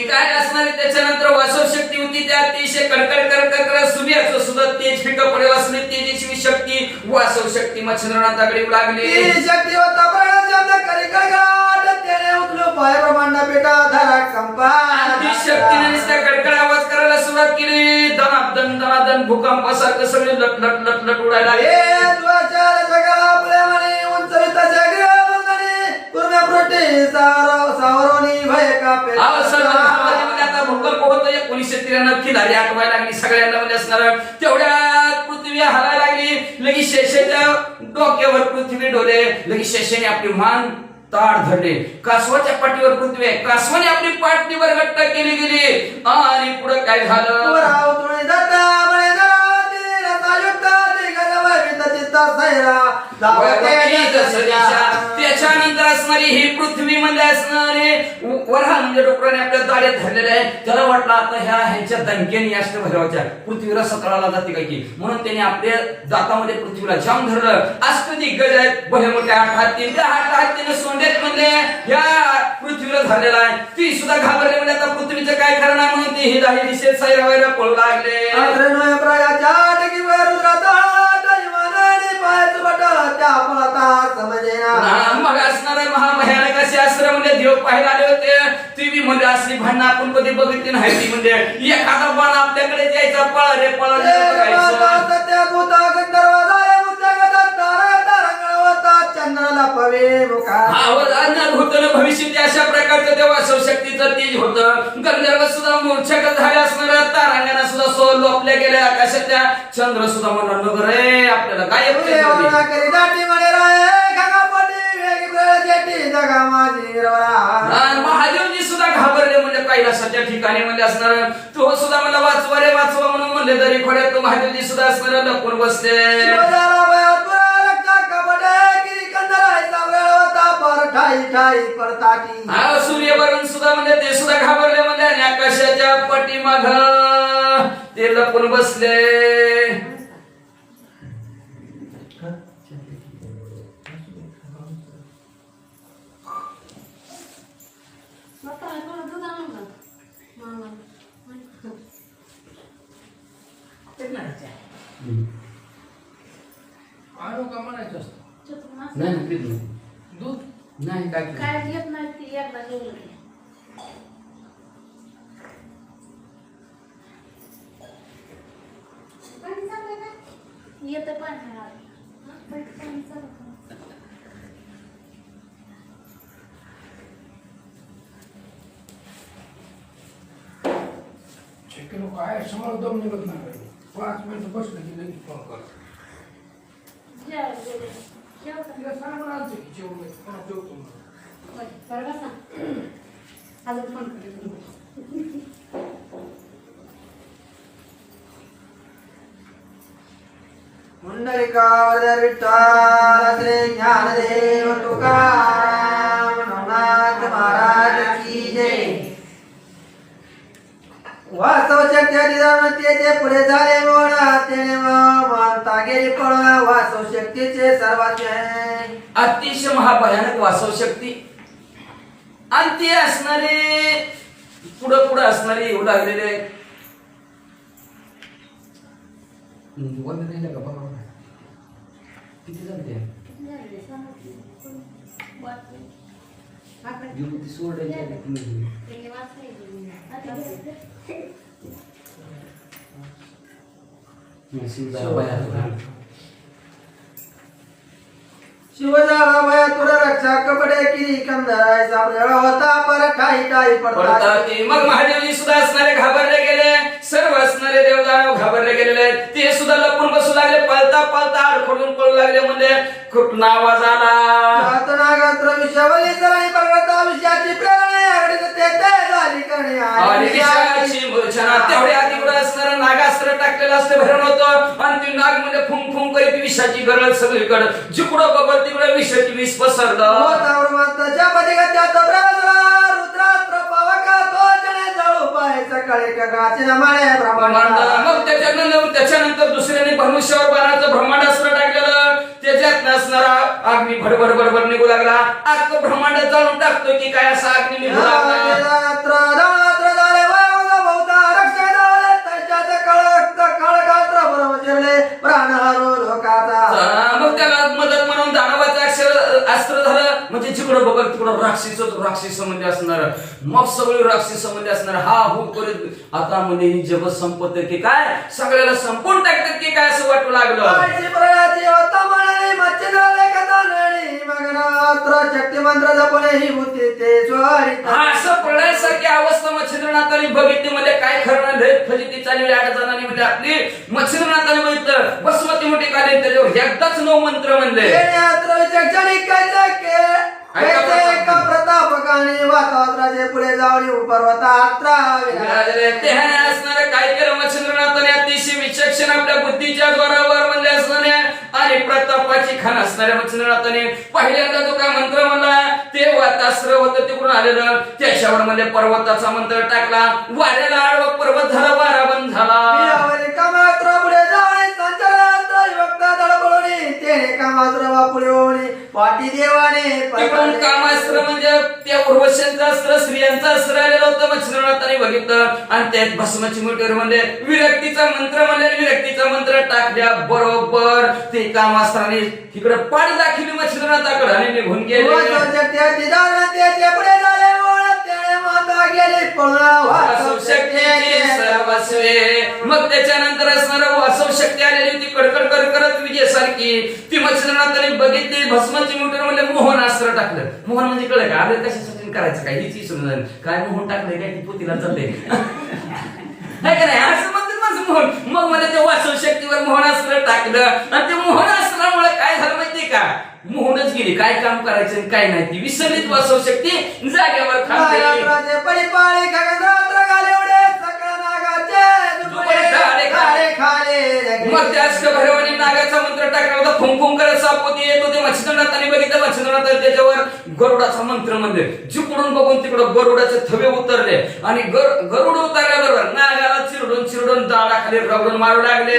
काय असणारी त्याच्यानंतर वासव शक्ती होती त्या अतिशय कडकड सूर्याचं सुद्धा तेज फिक पडेल असले तेजस्वी शक्ती वासव शक्ती मच्छिंद्रनाथाकडे येऊ लागली
शक्ती होता
शक्तीने नुसत्या कडकड आवाज करायला सुरुवात केली दनादन दनादन भूकंपासारखं सगळे लट लट लट लट उडायला आता भूकंप होत 1993 खिलारी आठवायला लागली सगळ्यांना म्हणजे असणार तेवढ्यात पृथ्वी हलायला लागली लगेच शेषेच्या डोक्यावर पृथ्वी डोले लगेच शेषेने आपली मान ताड धरले कासवाच्या पाठीवर पृथ्वी आहे कासवाने आपली पाठीवर घट्ट केली गेली आणि पुढे काय झालं त्याच्यानंतर असणारी ही पृथ्वी मध्ये असणारे वरा म्हणजे डोकराने आपल्या दाड्यात धरलेले आहे त्याला वाटलं आता ह्याच्या दणकेने अष्टभैरवाच्या पृथ्वीला सतळाला जाते काय की म्हणून त्याने आपल्या दातामध्ये पृथ्वीला जाम धरलं अष्टदिग्गज आहेत भले मोठ्या आठ हाती त्या आठ हातीने सोंडेत म्हणजे ह्या पृथ्वीला झालेला आहे ती सुद्धा घाबरली म्हणजे आता पृथ्वीचं काय कारण आहे म्हणून ती ही दाही दिशेत सैरावैरा पळू लागले मग असणारे महाभयानक असे अस्त्र म्हणजे देव पाहायला आले होते ती बी म्हणजे असली भांडणं आपण कधी बघितली नाही ती म्हणजे एखादा बाण आपल्याकडे द्यायचा पळ रे पळ भविष्य अशा प्रकारचं तेव्हा शक्तीचं तेज होतं गंधर्व सुद्धा मूर्छक झाले असणाऱ्या तारांगणा सुद्धा सो लोपल्या गेल्या आकाशाच्या चंद्र सुद्धा म्हणून नगर रे आपल्याला गायब महादेवजी सुद्धा घाबरले म्हणजे कैलासाच्या ठिकाणी म्हणजे असणार तो सुद्धा मला वाचवा रे वाचवा म्हणून म्हणले तरी खोड्यात तो महादेवजी सुद्धा असणार लपून बसले सूर्यवरून सुद्धा म्हणजे ते सुद्धा घाबरले म्हणजे आणि आकाशाच्या पाठीमाग ते लपून बसले नाही दूध नाही काय
घेत नाही ती एकदा जेवलं येतं पाणी
काय समोर दम निघत नाही
5 मिनिटं बसलं की लगेच फोन कर. तिला सांग म्हणा आमचं की जेवण जेवतो म्हणून. मुंडलिकावरद विठ्ठल श्री ज्ञानदेव तुकाराम नवनाथ महाराज की जय. वास्तव शक्ती धर्मतेचे पुढे झाले मोडा तेने मानता गेली पळ वास्तव शक्तीचे सर्वात
अतिशय महाभयानक वासव शक्ती आणि ते असणारे पुढं पुढं असणारे येऊ लागलेले का बाबा किती झाले
शिवजाला भया तुर रक्षा कपडे किरी कंदराय सापडला होता पर काही काही पडता.
मग महादेवजी सुद्धा असणारे घाबरले गेले सर्व असणारे देवदानव घाबरले गेलेले ते सुद्धा लपून बसू लागले पळता पळता आडखडून पळू लागले म्हणजे कुठला आवाज आला
नागात्र विषयावली जराणी पर्वता विषयाची प्रेरणे अगदी ते झाली करणे
आणि विषयाची मूर्छना तेवढ्या आधी कुठे असणारं नागास्त्र टाकलेलं असतं भरण होतं आणि ती नाग मध्ये फुंक फुंक करीत विषाची गरज सगळीकडे जिकडं बघल तिकडे विषाची विष पसरलं
माताच्या पदिगत्यात ब्रह्मला रुद्रास्त्र पावका तो जने जळू पाय सकाळी कगाचे माळे ब्रह्मांड.
मग त्याच्यानंतर दुसऱ्याने धनुष्यावर बाणाचं ब्रह्मांडास्त्र टाकलेलं त्याच्यात नसणारा अग्नी भडभड भडभड निघू लागला अख्खं ब्रह्मांड जाळून टाकतो की काय असा अग्नी निघू लागला. मग त्याला मदत म्हणून दानवाचं अस्त्र झालं म्हणजे जिकडं बघल तिकडं राक्षसी संबंधी असणार मग सगळे राक्षसी संबंधी असणार हा हो करीत आता म्हणजे ही जग संपत की काय सगळ्याला संपून टाकतात की काय असं वाटू लागलं. असं प्रलयासारखी अवस्था मच्छिंद्रनाथाने बघितली म्हणजे काय खरं नाही फजिती चालली 8 जणांनी म्हणजे आपली मच्छिंद्रनाथाने बघितलं बसमती मोठी काढली त्याच्यावर एकदाच 9 मंत्र म्हणले
प्रतापकाने वातावरणाचे पुढे जाऊन पर्वता
असणार काय केलं मच्छिंद्रनाथाने अतिशय विचक्षण आपल्या बुद्धीच्या द्वारावर म्हणले असणारे आणि प्रतापाची खान असणाऱ्या मच्छिंद्रनाथाने पहिल्यांदा जो काय मंत्र म्हणला ते वातास्त्र होतं तिकडून आलेलं त्याच्यावर म्हणजे पर्वताचा मंत्र टाकला वाऱ्याला आडवा पर्वत झाला वारा बंद झाला.
पाटी देवाने
तिकडून कामास्त्र म्हणजे त्या उर्वशांचं अस्त्र स्त्रियांचं अस्त्र आलेलं होतं मच्छिंद्रनाथाने बघितलं आणि त्यात भस्माची मोठीवर म्हणजे विरक्तीचा मंत्र म्हणले विरक्तीचा मंत्र टाकल्या बरोबर ते कामास्त्राने तिकडे पाठ दाखवली मच्छिंद्रनाथाकडे आणि निघून गेले. मग त्याच्यानंतर असणार वासव शक्ती आलेली ती कडकड करत विजयासारखी ती मच्छिंद्रनाथाने बघितली भस्माची मोठीवर म्हणजे मोहनास्त्र टाकलं. मोहन म्हणजे कळलं का आले कशासाठी करायचं काय हीच समजलं काय मोहन टाकलंय काय ती पोतीला चालते नाही का नाही असं म्हणतात माझं मोहन. मग मला ते वासव शक्तीवर मोहनास्त्र टाकलं आणि ते मोहनास्त्रामुळे काय झालं माहितीये का मोहनच गेली काय काम करायचं काय नाही ती विसरलीच वासव शक्ती जागेवर मग त्या भैरवाने नागाचा मंत्र टाकला होता फुंफुंग करत सापोती येत होते मच्छिंद्रनाथाने बघितलं मच्छिंद्रनाथाने त्याच्यावर गरुडाचा मंत्र म्हणले जिकडून बघून तिकडं गरुडाचे थवे उतरले आणि गरुड उतरल्याबरोबर नागाला चिरडून चिरडून दाडाखाली रगडून मारू लागले.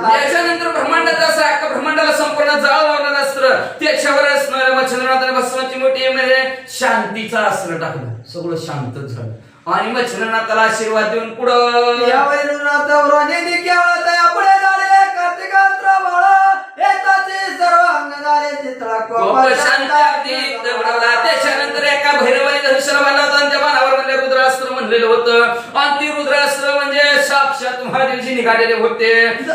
त्याच्यानंतर ब्रह्मांडात असं अख्खा ब्रह्मांडाला संपूर्ण जाळ लावलेलं अस्त्र त्याच्यावर असणाऱ्या मच्छिंद्रनाथाने भस्माची मोठी म्हणजे शांतीचा अस्त्र टाकलं सगळं शांतच झालं आणि मच्छिंद्रनाथाला आशीर्वाद देऊन पुढं त्याच्यानंतर एका भैरवाने धनुष्याला बांधला होता आणि त्या बाणावर म्हणजे रुद्रास्त्र म्हणलेलं होतं आणि ती रुद्रास्त्र म्हणजे साक्षात महादेवजी निघालेले होते.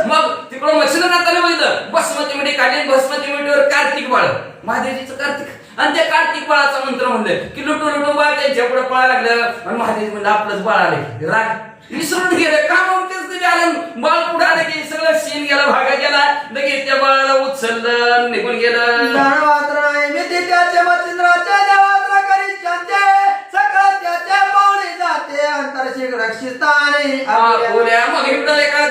मग तिकडं मच्छिंद्रनाथाने बघितलं भस्माची मिठी काढली भस्माची मिठीवर कार्तिक बाळ महादेवजीचं कार्तिक आणि त्या कार्तिक बाळाचा मंत्र म्हणलं की लुटू लुटू बाळ त्यांच्या पुढे पळायला लागलं आणि महादेव म्हणलं आपलंच बाळ आले राग विसरून गेलं का म्हणतेच तुम्ही आलं बाळ पुढे आलं की सगळं सीन गेला भागा गेला लगेच त्या बाळाला उचललं निघून गेलं
मात्र नाही मी त्याचे मच्छिंद्राच्या देवात्र करी शांते सगळं त्याच्या पावली जाते अंतरशी रक्षिताने
बोल्या मग एकदा एका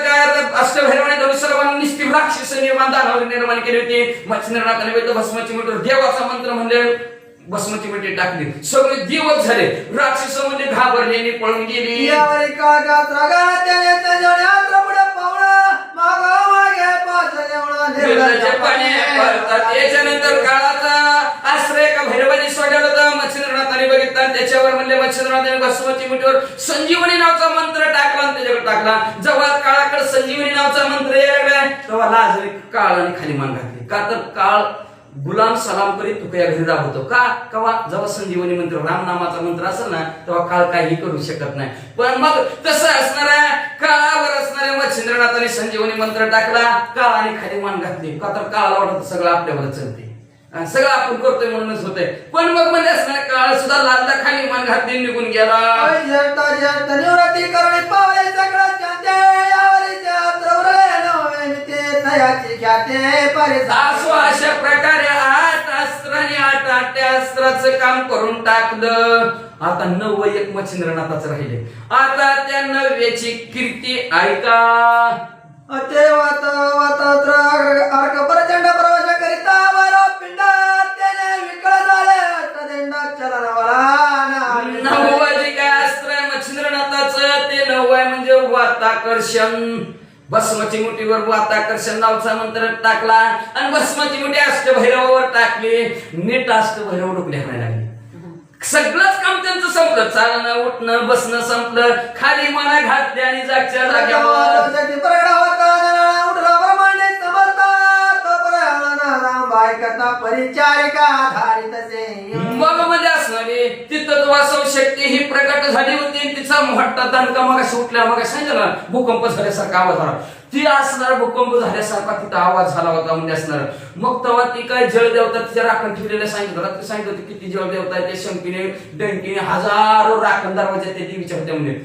अष्टभैरवाने दोन सर्वांनी निस्ती राक्षस निर्माण केली होती मच्छिंद्रनाथाने वेद भस्माची मिठीवर देवाचा मंत्र म्हणले भस्माची मिठी टाकली सगळे दिवस झाले राक्षस म्हणजे घाबरलेली पळून गेली
यावरी काळात रागात त्याने त्याच्या पुढे पावलं मागे
त्याच्यानंतर काळाचा आश्रय एका भैरवाने सोडला होता मच्छिंद्रनाथाने बघितला त्याच्यावर म्हणले मच्छिंद्रनाथाने भस्माची मिठीवर संजीवनी नावाचा मंत्र टाकला आणि त्याच्याकडे टाकला जेव्हा काळाकडे संजीवनी नावाचा मंत्र यायला लागला तेव्हा लाजरे काळाने खाली मान घातली का तर काळ गुलाम सलाम करीत तुकया घरी राबवतो का कवा जेव्हा संजीवनी मंत्र राम नामाचा मंत्र असेल ना तेव्हा काळ काही करू शकत नाही पण मग तसं असणाऱ्या काळावर असणाऱ्या मच्छिंद्रनाथाने संजीवनी मंत्र टाकला काळाने खाली मान घातली का तर काळाला वाटत सगळं आपल्यावर चलते सगळं आपण करतोय म्हणूनच होतंय पण मग म्हणजे असणाऱ्या काळ सुद्धा लालदा खाली मान घातली निघून गेला अशा प्रकारे 8 अस्त्राने 8 अस्त्राचं काम करून टाकलं आता 9 एक मच्छिंद्रनाथाचं राहिले आता त्या 9व्याची कीर्ती ऐका
ते अर्क प्रचंड प्रवास करिता वारो पिंडात त्याने विकळ झाले अष्टदिंडात चलनवाला
9 जे काय अस्त्र आहे मच्छिंद्रनाथाचं ते 9 आहे म्हणजे वाताकर्षण भस्माची मुठीवर वाताकर्षण नावाचा मंत्र टाकला आणि भस्माची मुठी अष्टभैरवावर टाकली नीट अष्टभैरव डोकले हाणायला लागले सगळंच काम त्यांचं संपलं चालणं उठणं बसणं संपलं खाली माना घातली आणि जागच्या जाग्यावर
परिचारिका
मग मध्ये असणारी ती तत्वासव शक्ती ही प्रकट झाली होती तिचा मोठा दणका मग उठल्या मग सांगितलं भूकंप झाल्यासारखा आवाज आला ती असणार भूकंप झाल्यासारखा तिथं आवाज झाला होता म्हणजे असणार मग तेव्हा ती काय जळदेवता तिच्या राखण ठेवलेल्या सांगितलं होती किती जळदेवता आहे ते शंकीने डंकीने हजारो राखण दरवाजा ते विचारते म्हणजे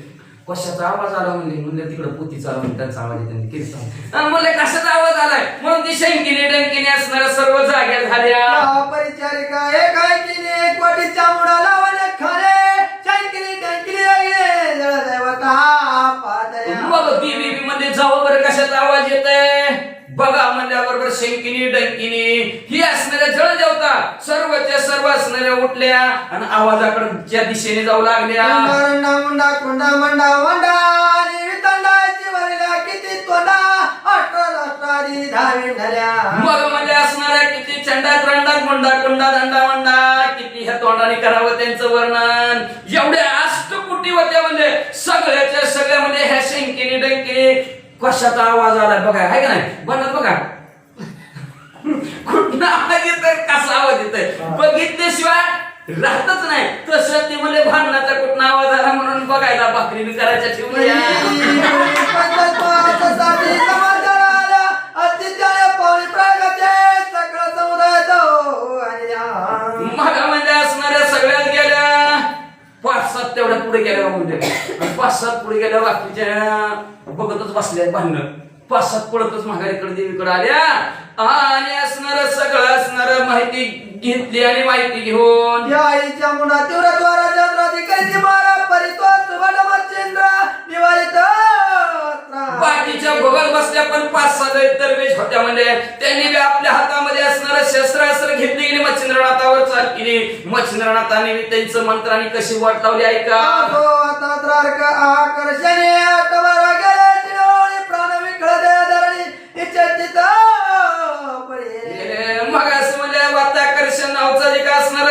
कशाचा आवाज आला म्हणजे तिकडे पोतीचा आला म्हणजे त्यांचा आवाज त्यांनी कीर्तन म्हणले कशाचा आवाज आलाय म्हणून ती शंकीने डंकीने असणाऱ्या सर्व जाग्या झाल्या
परिचारिका एक आहे की कोटीच्या मुळा लावणे खरे शंकीने डंकीने लागले जळदेवता
मग देवी मध्ये जावं बरं कशाचा आवाज येतोय बघा म्हणल्याबरोबर शंकिनी डंकिनी ही असणाऱ्या जळदेवता सर्वच्या सर्व असणाऱ्या उठल्या आणि आवाजाकडे दिशेने जाऊ लागल्या
मुंडा कुंडा मंडा वंडा आणि वितंडाची वरल्या किती तोंडा अष्टादी धावी धरल्या
मग म्हणजे असणाऱ्या किती चंडात रंडात मुंडा कुंडा दंडा वंडा किती ह्या तोंडाने करावं त्यांचं वर्णन एवढ्या अष्टकोटी होत्या म्हणजे सगळ्याच्या सगळ्या म्हणजे ह्या शंकिनी डंकिनी कशाचा आवाज आलाय बघा आहे का नाही बनत बघा कुठं आवाज येतोय कसा आवाज येतोय बघितल्याशिवाय राहतच नाही तसं ते म्हणजे भांडणाचा कुठं आवाज आला म्हणून बघायला भाकरी करायच्या ठेवल्या मग म्हणजे असणाऱ्या सगळ्यात गेल्या 5-7 तेवढ्या पुढे गेल्या म्हणजे 5-7 पुढे गेल्या बाकीच्या बघतच बसल्या भांडणं 5-7 पडतच महागारीकडे देवीकडे आल्या आणि असणार सगळं असणार माहिती घेतली आणि माहिती घेऊन
आईच्या मुंडा तीव्र द्वारा जत्राधिकारी मारा परित्वास मच्छिंद्र निवारित
बाकीच्या भोगल बसल्या पण 5-6 दरवेश होत्या म्हणजे त्यांनी आपल्या हातामध्ये असणारं शस्त्रास्त्र घेतली गेली मच्छिंद्रनाथावर चाल केली मच्छिंद्रनाथाने त्यांचं मंत्राने कशी वाट लावली ऐका
आकर्षणे आटवर गेले प्राण विकळ धरणी इच्छित
मग असं म्हणजे वाताकर्षण नावाचा जे काय असणार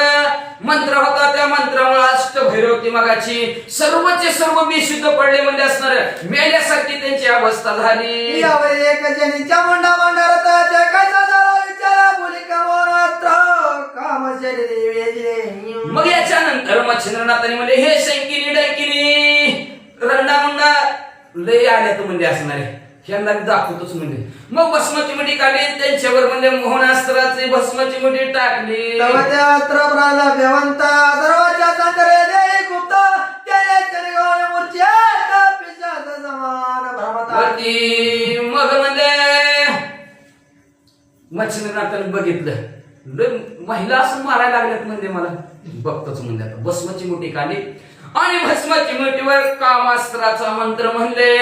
मंत्र होता त्या मंत्रामुळे अष्टभैरवती मगाची सर्वचे सर्व बेशुद्ध पडले म्हणजे असणार मेल्यासारखी त्यांची अवस्था झाली
एक जनीच्या मुंडा मंडारताच्या कसा झाला विचारा बोली काम
मग याच्यानंतर मच्छिंद्रनाथाने म्हणजे हे शंकिनी डंकिनी रंडा मुंडा लय आल्या तर म्हणजे असणारे ह्यांना दाखवतोच म्हणजे मग भस्माची मुठी काढली त्यांच्यावर म्हणजे मोहनास्त्राची भस्माची मुठी टाकली
तव त्या अस्त्रभ्राला बेवंता सर्वाच्या संकरे देई गुप्त त्याने चरगावले मूर्छेत पिशाच समान भ्रमता
वरती मग म्हणजे मच्छिंद्रनाथाने बघितलं लय महिला असं मारायला लागल्यात म्हणजे मला बघतोच म्हणजे आता भस्माची मुठी काढली आणि भस्माची मुठीवर कामास्त्राचा मंत्र म्हणले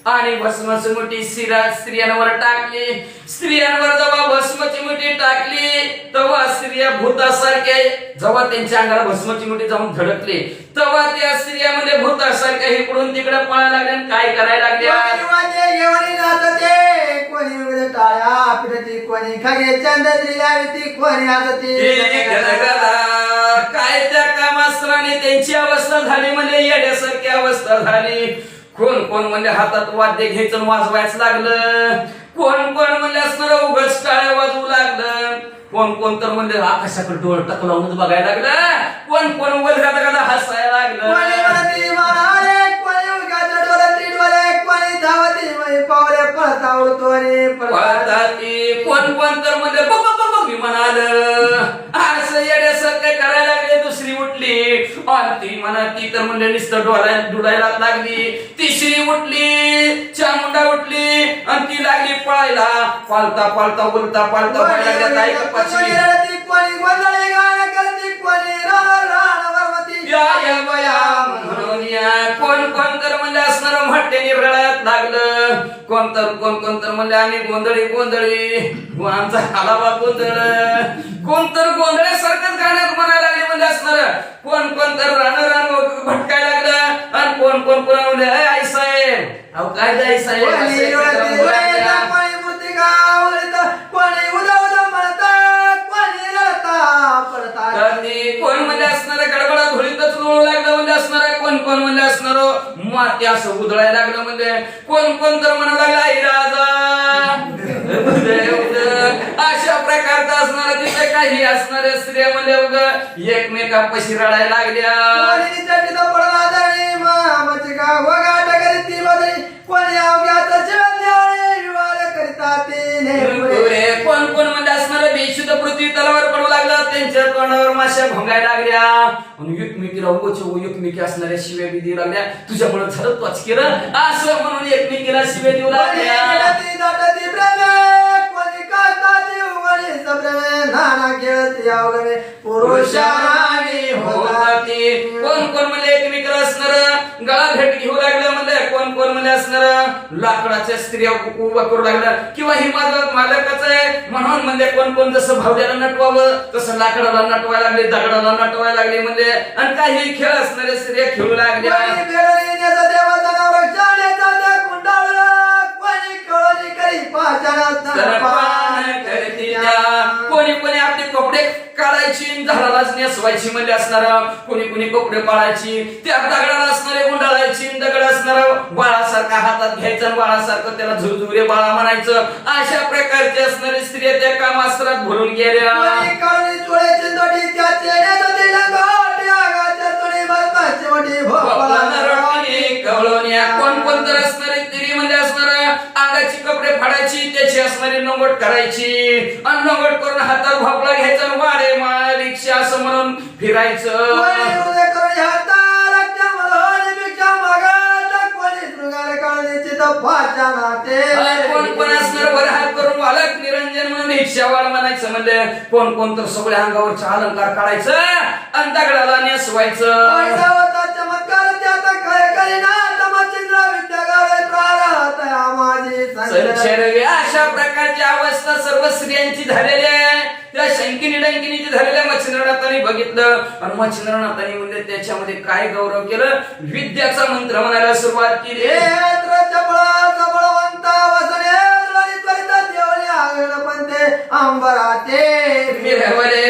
आणि भस्माची मुठी स्त्रियांवर टाकली स्त्रियांवर जेव्हा भस्माची मुठी टाकली तेव्हा स्त्रिया भूतासारख्या जेव्हा त्यांच्या अंगाला भस्माची मुठी जाऊन धडकली तेव्हा त्या स्त्रियामध्ये भूतासारख्या इकडून तिकडे पळायला लागल्या आणि काय करायला लागल्या
घेऊन नाचते कोणी टाळ्या पिरती कोणी खगे चंद्री लावती कोणी हसती
काय त्या कामास्त्राने त्यांची अवस्था झाली म्हणजे येण्यासारखी अवस्था झाली कोण कोण म्हणजे हातात वाद्य घ्यायचं वाजवायचं लागलं कोण कोण म्हणजे असणार उगाच टाळ्या वाजवू लागलं कोण कोण तर म्हणजे आकाशाकडे डोळ टकलावूनच बघायला लागलं कोण कोण वजगात गादा हसायला लागलं कोण कोण तर म्हणजे मी म्हणाल असं येण्यासारखं करायला लागले दुसरी उठली आणि ती म्हणा ती तर म्हणजे नुसतं डोळायला लागली तिसरी उठली चामुंडा उठली आणि ती लागली पळायला पालता पालता बोलता पालता कोण कोण तर म्हणजे असणार म्हट्याने रडायला लागलं कोण तर म्हणजे आम्ही गोंधळी आमचा हलावा गोंधळ कोण तर गोंधळ्यासारखंच गाण्यात म्हणायला लागले म्हणजे असणार कोण तर रान भटकायला लागलं आणि कोण म्हणजे आई साहेब अहो काय आई साहेब कोण म्हणजे असणार गडबडा धुळीतच लोळू लागलं म्हणजे असणार कोण म्हणजे असणार माती असं उधळायला लागलं म्हणजे कोण तर म्हणू लागला आई राजा अशा प्रकारचं असणार तिथे काही असणाऱ्या स्त्रिया म्हणजे उग एकमेकांपाशी रडायला लागल्या कोण म्हणजे असणारे बेशुद्ध पृथ्वी तलावर पडू लागला त्यांच्या तोंडावर माश्या भोंगायला लागल्या आणि एकमेकीला एकमेकी असणाऱ्या शिव्या बी देऊ लागल्या तुझ्यामुळे झालं तोच केलं असं म्हणून एकमेकीला शिव्या देऊ लागल्या कोण म्हणजे एकमेकाला असणार गळा भेट घेऊ लागलं म्हणजे कोण म्हणजे असणार लाकडाच्या स्त्रिया उभा करू लागला किंवा ही माझं मालकच आहे म्हणून म्हणजे कोण जसं भावड्याला नटवावं तसं लाकडाला नटवायला लागले दगडाला नटवायला लागले म्हणजे आणि काही खेळ असणारे स्त्रिया खेळू लागल्या कोणी आपले कपडे काढायची झाडालाच नेसवायची म्हणजे असणार कोणी कपडे पाळायची त्या दगडाला असणारे गुंडाळायची दगड असणार बाळासारखा हातात घ्यायचं आणि बाळासारखं त्याला झुरझुरे बाळा म्हणायचं अशा प्रकारचे असणारे स्त्रिया त्या कामास्त्रात भरून गेल्या कोण तर असणारे स्त्री म्हणजे असणार अंगाची कपडे फाडायची त्याची असणारी नंगोट करायची आणि नंगोट करून हातात भोपळा घ्यायचा वारे मा रिक्षा असं म्हणून फिरायचं कोण असणार वर हात करून बालक निरंजन म्हणून रिक्षावाला म्हणायचं म्हणजे कोण तर सगळ्या अंगावरचा अलंकार काढायचं आणि दगडाला नेसवायचं अशा प्रकारची अवस्था सर्व स्त्रियांची झालेली आहे त्या शंकिनी डंकिनीची झालेल्या मच्छिंद्रनाथांनी बघितलं आणि मच्छिंद्रनाथांनी म्हणजे त्याच्यामध्ये काय गौरव केलं विद्याचा मंत्र म्हणायला सुरुवात केली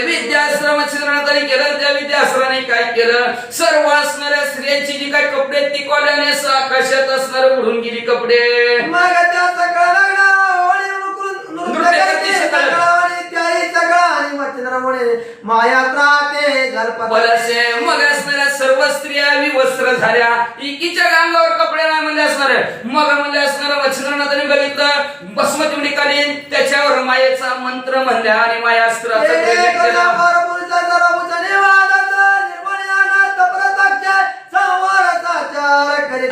विद्याश्रम मच्छिंद्रनाथांनी केलं त्या विद्याश्रमाने काय केलं सर्व असणाऱ्या स्त्रियांची जी काय कपडे ती कोल्याने आकाशात असणार उडून गेली कपडे माया त्राते बलसे मग असणाऱ्या सर्व स्त्रिया विवस्त्र झाल्या एकीच्या अंगावर कपडे नाही म्हणले असणारे मग म्हणले असणारं वचनानाथाने बघितलं बसमती निकाली त्याच्यावर मायेचा मंत्र म्हणल्या आणि मायास्त्राचं प्रयोग केलं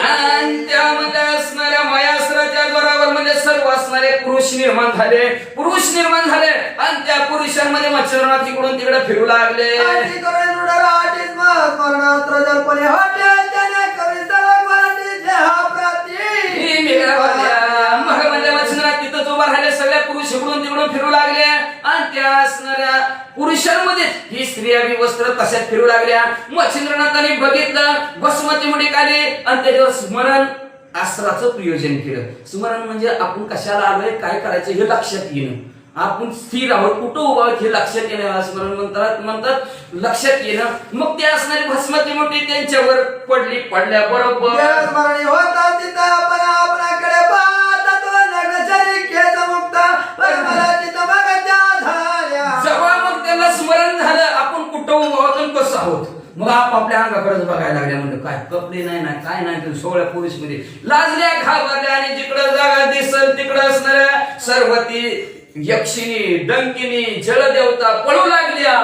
आणि त्यामध्ये असणाऱ्या मायास्त्राच्या द्वारावर म्हणजे सर्व असणारे पुरुष निर्माण झाले आणि त्या पुरुषांमध्ये मच्छरनाथ इकडून तिकडे फिरू लागले मग म्हणजे मच्छरनाथ तिथंच उभा राहिले सगळ्या पुरुष इकडून तिकडून फिरू लागले आणि त्या असणाऱ्या पुरुषांमध्ये ही स्त्रिया विवस्त्र तशाच फिरू लागल्या मच्छिंद्रनाथाने बघितलं बसमती मुडी काढली आणि त्याच्यावर स्मरण अस्त्राचं प्रयोजन केलं स्मरण म्हणजे आपण कशाला आलोय काय करायचं हे लक्षात येणं आपण स्थिर आहोत कुठं उभा आहोत हे लक्षात येणं स्मरण म्हणतात लक्षात येणं मग ते असणारी भस्मती मुठी त्यांच्यावर पडल्या बरोबर जेव्हा मग त्याला स्मरण झालं आपण कुठं उभा आहोत आणि कसं आहोत मग आपापल्या अंगाकडे बघायला लागल्या म्हणजे काय कपडे नाही ना काय नाही सोहळ्या पुरुष मध्ये लाजल्या घाबरल्या आणि जिकडं जागा दिसल तिकडं असणाऱ्या सर्व ती यक्षिणी डंकिनी जलदेवता पळू लागल्या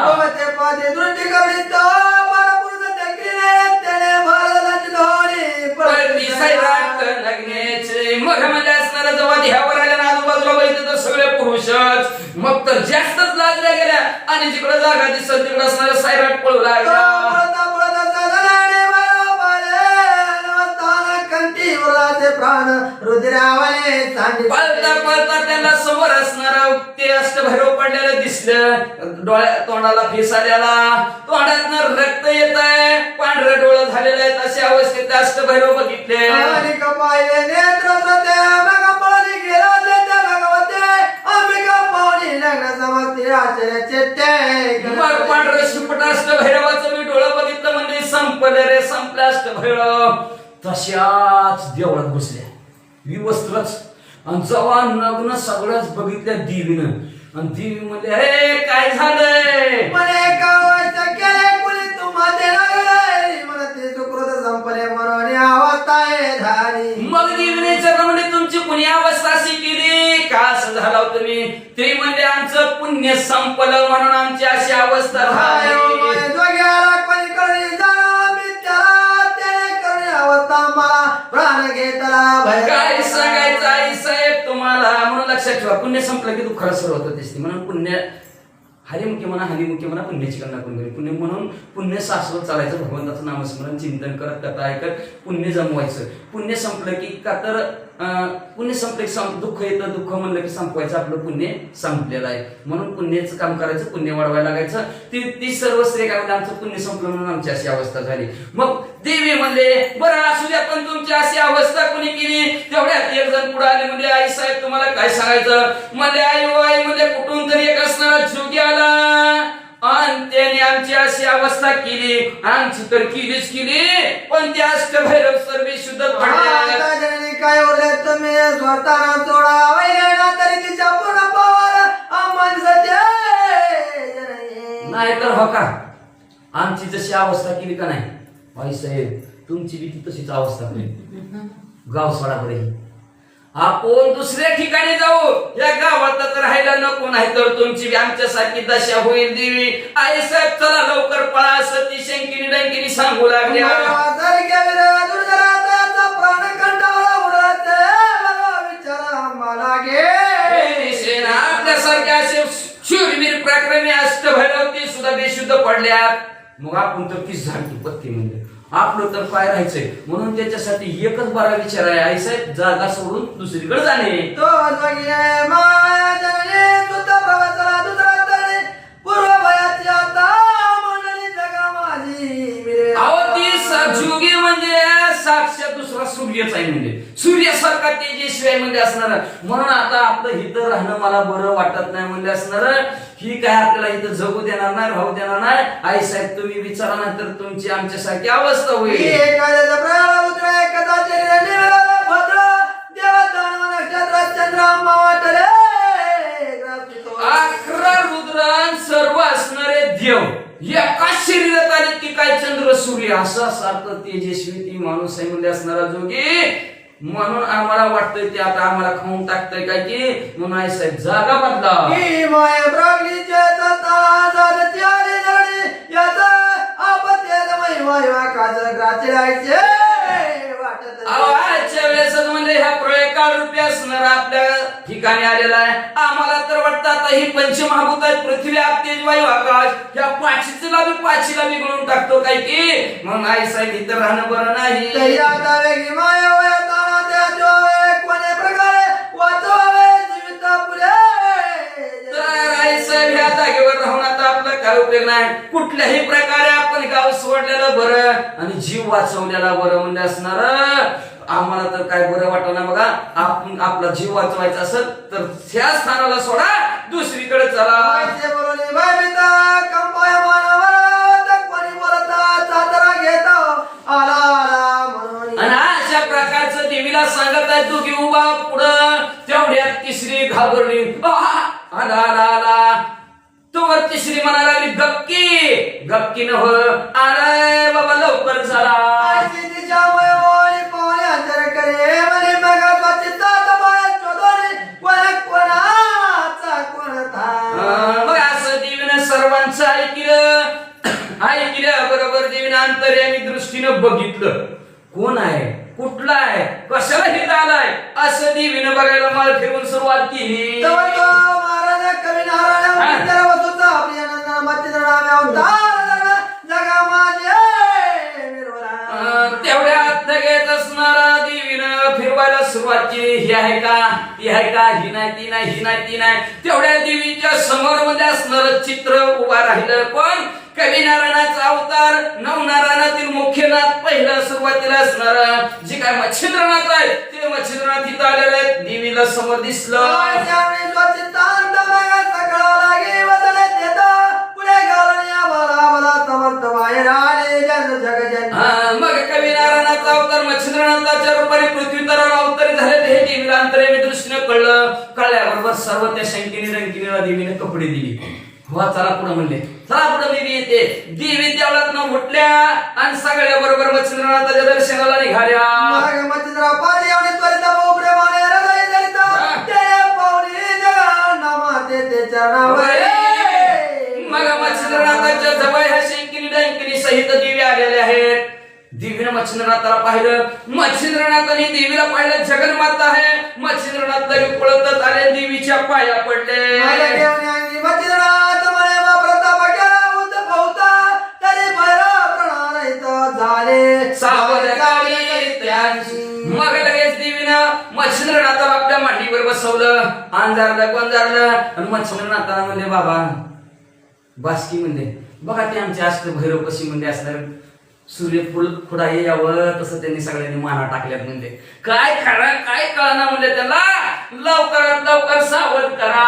मग म्हणजे असणारा जेव्हा ध्यावर आल्या ना आजूबाजूला बघितलं तर सगळे पुरुषच मग तर जास्तच लाजल्या गेल्या आणि जिकडं जागा दिसत तिकडं असणाऱ्या सायराट पळू लागल्या पळता पळता त्याला समोर असणारा ते अष्टभैरव पडलेलं दिसलं तोंडाला फेस आलेला तोंडातनं रक्त येत आहे पांढरं डोळं झालेलं आहे अशा अवस्थेत अष्टभैरव बघितले पांढरं शिपट अष्टभैरवाचं मी डोळं बघितलं म्हणजे संपलं रे संपलं अष्टभैरव तशाच देवळात बसल्या विवस्त्रच आणि जेव्हा नग्न सगळंच बघितल्या देवीनं आणि देवी म्हणजे हे काय झालंय मग देवीने विचारलं म्हणजे तुमची कुणी अवस्था अशी केली का असं झालं तुम्ही ते म्हणजे आमचं पुण्य संपलं म्हणून आमची अशी अवस्था झाली काय सांगायचं आई साहेब तुम्हाला म्हणून लक्षात ठेवा पुण्य संपलं की दुःखाला सुरुवात होते म्हणून पुण्य हरिमुखी म्हणा पुण्याची गणना करून घ्यावी पुण्य म्हणून पुण्य शाश्वत चालायचं भगवंताचं नामस्मरण चिंतन करत कथा ऐकत पुण्य जमवायचं पुण्य संपलं की का तर पुण्य संपलं की दुःख येतं दुःख म्हणलं की संपवायचं आपलं पुण्य संपलेलं आहे म्हणून पुण्याचं काम करायचं पुण्य वाढवायला लागायचं ती सर्व स्त्री काय म्हणजे आमचं पुण्य संपलं म्हणून आमची अशी अवस्था झाली मग देवी म्हणले बरं असू द्या पण तुमची अशी अवस्था कुणी केली तेवढ्यात एक जण पुढे आले म्हणजे आई साहेब तुम्हाला काय सांगायचं म्हणजे आई म्हणजे कुठून तरी एक असणारा जोगी आला आणि त्याने आमची अशी अवस्था केली आमची तर केलीच केली पण त्या अष्टभैरव सर्व शुद्ध पडले
काय उरले तुम्ही स्वतः जोडा तरी तिच्या पूर्ण पावर
नाही तर हो का आमची जशी अवस्था केली का नाही आई साहेब तुमची बी ती तशीच अवस्था होईल गाव सोडा बरे आपण दुसऱ्या ठिकाणी जाऊ या गावात तर राहायला नको नाही तर तुमची आमच्यासारखी दशा होईल देवी आई साहेब चला लवकर पळा असं ती शंकिनी डंकिनी सांगू लागल्या आपल्यासारख्या असे शूरवीर प्रकरणी अष्टभैरव ती सुद्धा बेशुद्ध पडल्यात मग आपण तर तीच झाली पत्ती म्हणजे आपलं तर काय राहायचंय म्हणून त्याच्यासाठी एकच बरा विचार आहे आई साहेब जागा सोडून दुसरीकडे जाणे जुगी म्हणजे साक्षात दुसरा सूर्यच आहे म्हणजे सूर्यासारखा तेजस्वी आहे म्हणजे असणार म्हणून आता आपलं इथं राहणं मला बरं वाटत नाही म्हणजे असणार ही काय आपल्याला इथं जगू देणार नाही राहू देणार नाही आई साहेब तुम्ही विचारा नाही तर तुमची आमच्यासारखी अवस्था होईल अकरा रुद्रान सर्व असणारे देव एकाच शरीरात आली ती काय चंद्र सूर्य असं सारखं तेजस्वी ती माणूस आहे मध्ये असणारा जोगी. म्हणून आम्हाला वाटतंय ते आता आम्हाला खाऊन टाकतंय काय की म्हणून आई साहेब जागा बदला.
ही माय ब्रागलीचे तता जादती आली जडी याचा आपत्याला महिमा वाकाचं ग्राचे वाटत
आजच्या वेळेस म्हणजे ह्या प्रळयकाळ रूपी असणार आपल्या ठिकाणी आलेला आहे. आम्हाला तर वाटतं आता ही पंचमहाभूत आहेत पृथ्वी आप तेज वायू आकाश ह्या पाचीला बी गळून टाकतो काय की म्हणून आई साहेब इथं राहणं बरं नाही.
तरी आता वेगळी माया वया ताना त्या जोवे कोणे प्रकारे वाचवावे जीवित पुरे.
तर आई साहेब ह्या जागेवर राहून आता आपला काय उपयोग नाही. कुठल्याही प्रकारे आपण गाव सोडलेलं बरं आणि जीव वाचवलेला बरं म्हणजे असणार. आम्हाला तर काय बरं वाटणार बघा. आपण आपला जीव वाचवायचा असेल तर त्या स्थानाला सोडा दुसरीकडे चला.
मायचे बोलणे बायबिता कंपाय मानवर तर कोणी बोलता चादरा घेता आला आला म्हणून.
आणि अशा प्रकारचं देवीला सांगत आहे तू की उभा पुढं तेवढ्यात तिसरी घाबरली आला आला आला. तोवर तिसरी म्हणायला लागली गपकी न हो अरे बाबा लवकर चला.
आयची तिच्यामुळे ओळी पाहणे अंतर करे म्हणे मगा स्वच्छता बाहेर शोधणे कोणाचा कोणता.
मग असं देवीनं सर्वांचं ऐकलं बरोबर देवीनं अंतर्यामी दृष्टीनं बघितलं कोण आहे कुठला आहे कशाला हित आलाय असं देवीनं बघायला माल फिरवून सुरुवात केली.
महाराज कवी नारायण वसुता आपली आनंद मच्छी जगा माझे
तेवढ्यात लगेच असणारा देवीनं फिरवायला सुरुवात केली. ही आहे का ती आहे का ही नाही ती नाही ही नाही ती नाही. तेवढ्या देवीच्या समोर मध्ये असणार चित्र उभा राहिलं कोण कवी नारायणाचा अवतार नवनारायणातील मुख्यनाथ पहिला सुरुवातीला असणार जे काय मच्छिंद्रनाथ आहे ते मच्छिंद्रनाथ इथं आलेले आहेत. देवीला समोर दिसलं मग कवी नारायणाचा अवतार मच्छिंद्रनाथाच्या रूपाने पृथ्वी तरावर अवतरित झाले. हे देवीला अंतर्यामी दृष्टीने कळल्याबरोबर सर्व त्या शंकिनी रंकिनीला देवीने कपडे दिली. हो चला पुढे म्हणले चला पुढे देवी येते. देवी देवळात न उठल्या आणि सगळ्या बरोबर मच्छिंद्रनाथाच्या दर्शनाला निघाल्या. मग मच्छिंद्रनाथाच्या जवळ ह्या शंकिनी रंकिनी सहित देवी आलेल्या आहेत. देवीने मच्छिंद्रनाथाला पाहिलं. मच्छिंद्रनाथाने देवीला पाहिलं जगन्माता आहे. मच्छिंद्रनाथ लगे पळतच आले देवीच्या पाया पडले. मग लगेच देवीनं मच्छिंद्रनाथाला आपल्या मांडीवर बसवलं अंजारलं गोंजारलं आणि मच्छिंद्रनाथाला म्हणले बाबा बासकी म्हणले बघा ते आमचे अष्ट भैरव कशी म्हणले असणार सूर्य फुल खुडाई यावं तसं त्यांनी सगळ्यांनी माना टाकल्यात म्हणजे काय खरं काय कळना म्हणले त्याला लवकरात लवकर सावध करा.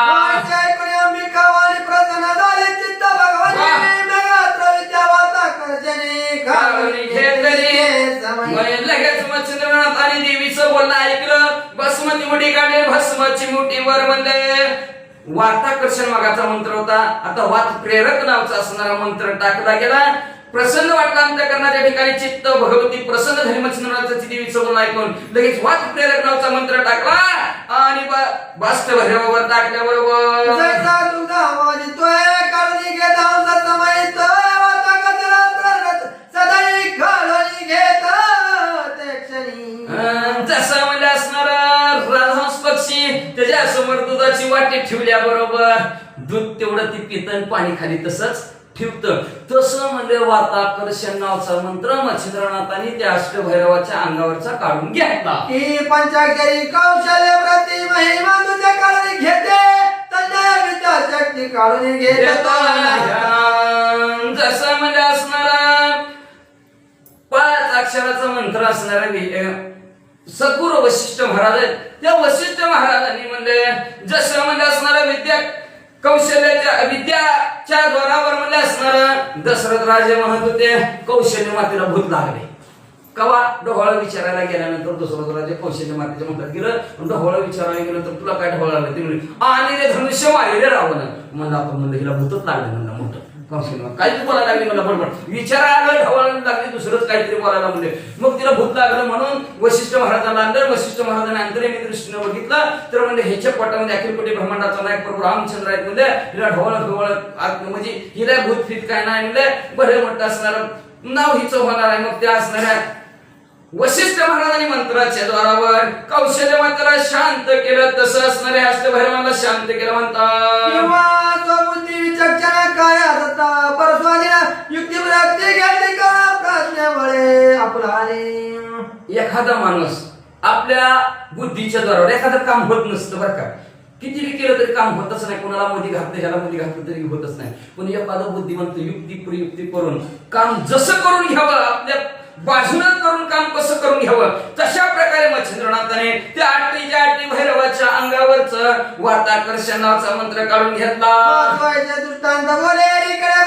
लगेच मच्छिंद्रनाथ आणि देवीचं बोलणं ऐकलं. भस्मती मुठी काढली भस्माची मुठीवर म्हणले वाताकर्षण मागाचा मंत्र होता. आता वात प्रेरक नावाचा असणारा मंत्र टाकला गेला. प्रसन्न वाटला अंतःकरणाच्या ठिकाणी चित्त भगवती प्रसन्न झाली. मच्छिंद्रनाथाची देवीचं बोलणं ऐकून लगेच वात प्रेरक नावाचा मंत्र टाकला आणि बाष्ट भैरवावर टाकल्याबरोबर जसं म्हणजे असणारा राजहंस पक्षी त्याच्या समोर दुधाची वाटी ठेवल्याबरोबर दूध तेवढं ती पितन पाणी खाली तसंच ठेवतं. तसं म्हणजे वाताकर्षण नावाचा मंत्र मच्छिंद्रनाथाने त्या अष्टभैरवाच्या अंगावरचा काढून घेतला.
पंचाक्षरी कौशल्य प्रति महिमा तुझ्या काढून घेते तज्ञ विचार शक्ती काढून घेतो.
जसं म्हणजे असणारा 5 अक्षराचा मंत्र असणारा सद्गुरु वशिष्ठ महाराज आहेत. त्या वशिष्ठ महाराजांनी म्हणजे जसं म्हणजे असणारा विद्या विद्याच्या द्वारावर म्हणजे असणार दशरथ राजे म्हणत होते कौशल्य मातेला भूत लागले. कवा ढोळ विचारायला गेल्यानंतर दशरथ राजे कौशल्य मातेच्या म्हणतात गेलं. ढोळ विचारायला गेलं तर तुला काय ढोळ लागलं ते म्हणजे आणि ते धनुष्य मारले रावण म्हणलं आपण म्हणलं हिला भूतच लागलं म्हणलं मोठं कौशल्य काहीतरी बोलायला लागली मला बरोबर विचारा आलं ढवळायला लागली दुसरंच काहीतरी बोलायला म्हणले मग तिला भूत लागलं म्हणून वशिष्ठ महाराजांना आणलं वशिष्ठ महाराजांनी अंतर्यामी दृष्टीने बघितलं तर म्हणजे ह्याच्या पोटामध्ये अखिल कोटी ब्रह्मांडाचा नायक प्रभू रामचंद्र आहेत म्हणजे हिला ढवळत म्हणजे हिला भूत फित काय नाही म्हणजे बरे मोठं असणार नाव हिचं होणार आहे मग त्या असणाऱ्या वशिष्ठ महाराजांनी मंत्राच्या द्वारावर कौशल्य मंत्राला शांत केलं तसं असणाऱ्या अष्टभैरवांना शांत केलं म्हणतात
किंवा स्वबुद्धी विचक्षण काय असता परस्वादिना युक्ती प्रगती घेतली का प्रज्ञामुळे आपलाने
एखादा माणूस आपल्या बुद्धीच्या द्वारावर एखादं काम होत नसतं बरं का किती बी केलं तरी काम होतच नाही कोणाला मध्ये घातलं ह्याला मध्ये घातलं तरी होतच नाही पण एखादं बुद्धिमंत युक्ती प्रयुक्ती करून काम जसं करून घ्यावं आपल्या बाजूनं करून काम कसं करून घ्यावं तशा प्रकारे मच्छिंद्रनाथाने त्या आठी भैरवाच्या अंगावरच वार्ताकर्षण नावाचा मंत्र काढून घेतला
दृष्टांत बोले इकडे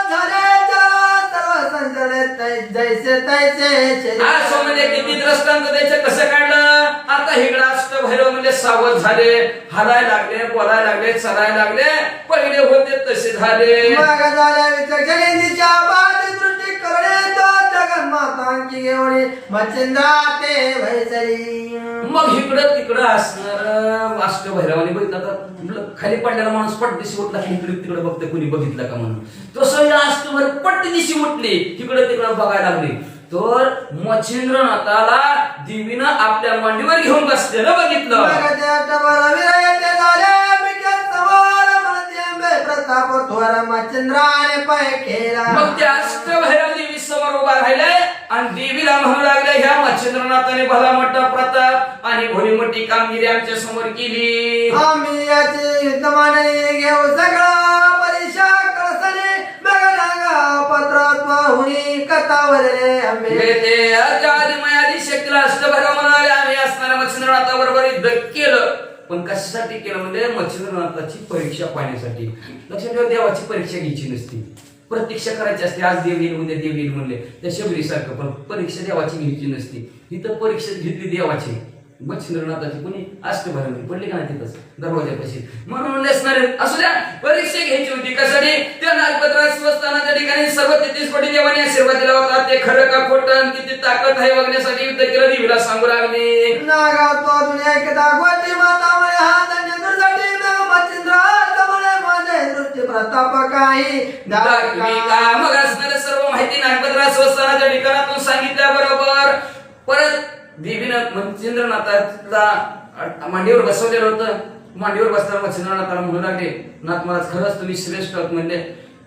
झाले सर्व संचले जैसे तैसे
असं म्हणजे किती दृष्टांत द्यायचं कसं काढलं आता हिकडा अष्टभैरव म्हणजे सावध झाले हलायला लागले बोलायला लागले चलायला लागले पहिले होते तसे झाले
मग झाल्या विचक्षणेंदीच्या बाद दृष्टी करणे तो जगन्मातांची घेऊन मच्छिंद्रा ते भैसरी
मग इकडं तिकडं असणार अष्टभैरवाने बघितलं तर खाली पडलेला माणूस पटदिशी उठला की इकडे तिकडे बघते कुणी बघितलं का म्हणून तसं या अष्टभैरव पटदिशी उठली तिकडे तिकडे बघायला लागली तर मच्छिंद्रनाथाला देवीनं आपल्या मांडीवर घेऊन बसलेलं बघितलं
प्रताप थोर मच्छिंद्राने पाय केला
मग त्या अष्टभैरव देवी समोर उभा राहिले आणि देवीला म्हणू लागले ह्या मच्छिंद्रनाथाने भला मोठा प्रताप आणि भोली मोठी कामगिरी आमच्या समोर केली
आम्ही याचे युद्धमाने घेऊ सगळा परीक्षा कळसने बघा पत्रात्मा हुनी कथावरले आंबे
ते आदिमयादी शक्तीला अष्टभैरव म्हणाले आम्ही असणाऱ्या मच्छिंद्रनाथाबरोबर युद्ध केलं पण कशासाठी केलं म्हणजे मच्छिंद्रनाथाची परीक्षा पाहण्यासाठी लक्षात ठेवा देवाची परीक्षा घ्यायची नसती प्रतीक्षा करायची असते आज देव येईल उद्या देव येईल म्हणले त्या शबरीसारखं पण परीक्षा देवाची घ्यायची नसती इथं परीक्षा घेतली देवाची मच्छिंद्रनाथाची कोणी अष्टभैरव पडली का नाही तिथंच दरवाजापाशी म्हणून असणारे असू द्या परीक्षा घ्यायची होती कशासाठी त्या नागपत्रा स्वस्थानाच्या ठिकाणी सर्व 33 कोटी देवाने आशीर्वाद दिला होता ते खरं का खोटं किती ताकद आहे बघण्यासाठी युद्ध केलं देवीला सांगू लागले
नागा तो दुनिया एकदा गोटी माता मुळे हा धन्य दुर्जटी मच्छिंद्रा तमुळे माझे दृष्टी प्रताप काही
मग असणारे सर्व माहिती नागपत्रा स्वस्थानाच्या ठिकाणातून सांगितल्याबरोबर परत देवीनं मच्छिंद्रनाथाला मांडीवर बसवलेलं होतं मांडीवर बसताना मच्छिंद्रनाथाला म्हणू लागले नाथ महाराज खरंच तुम्ही श्रेष्ठ आहात म्हणले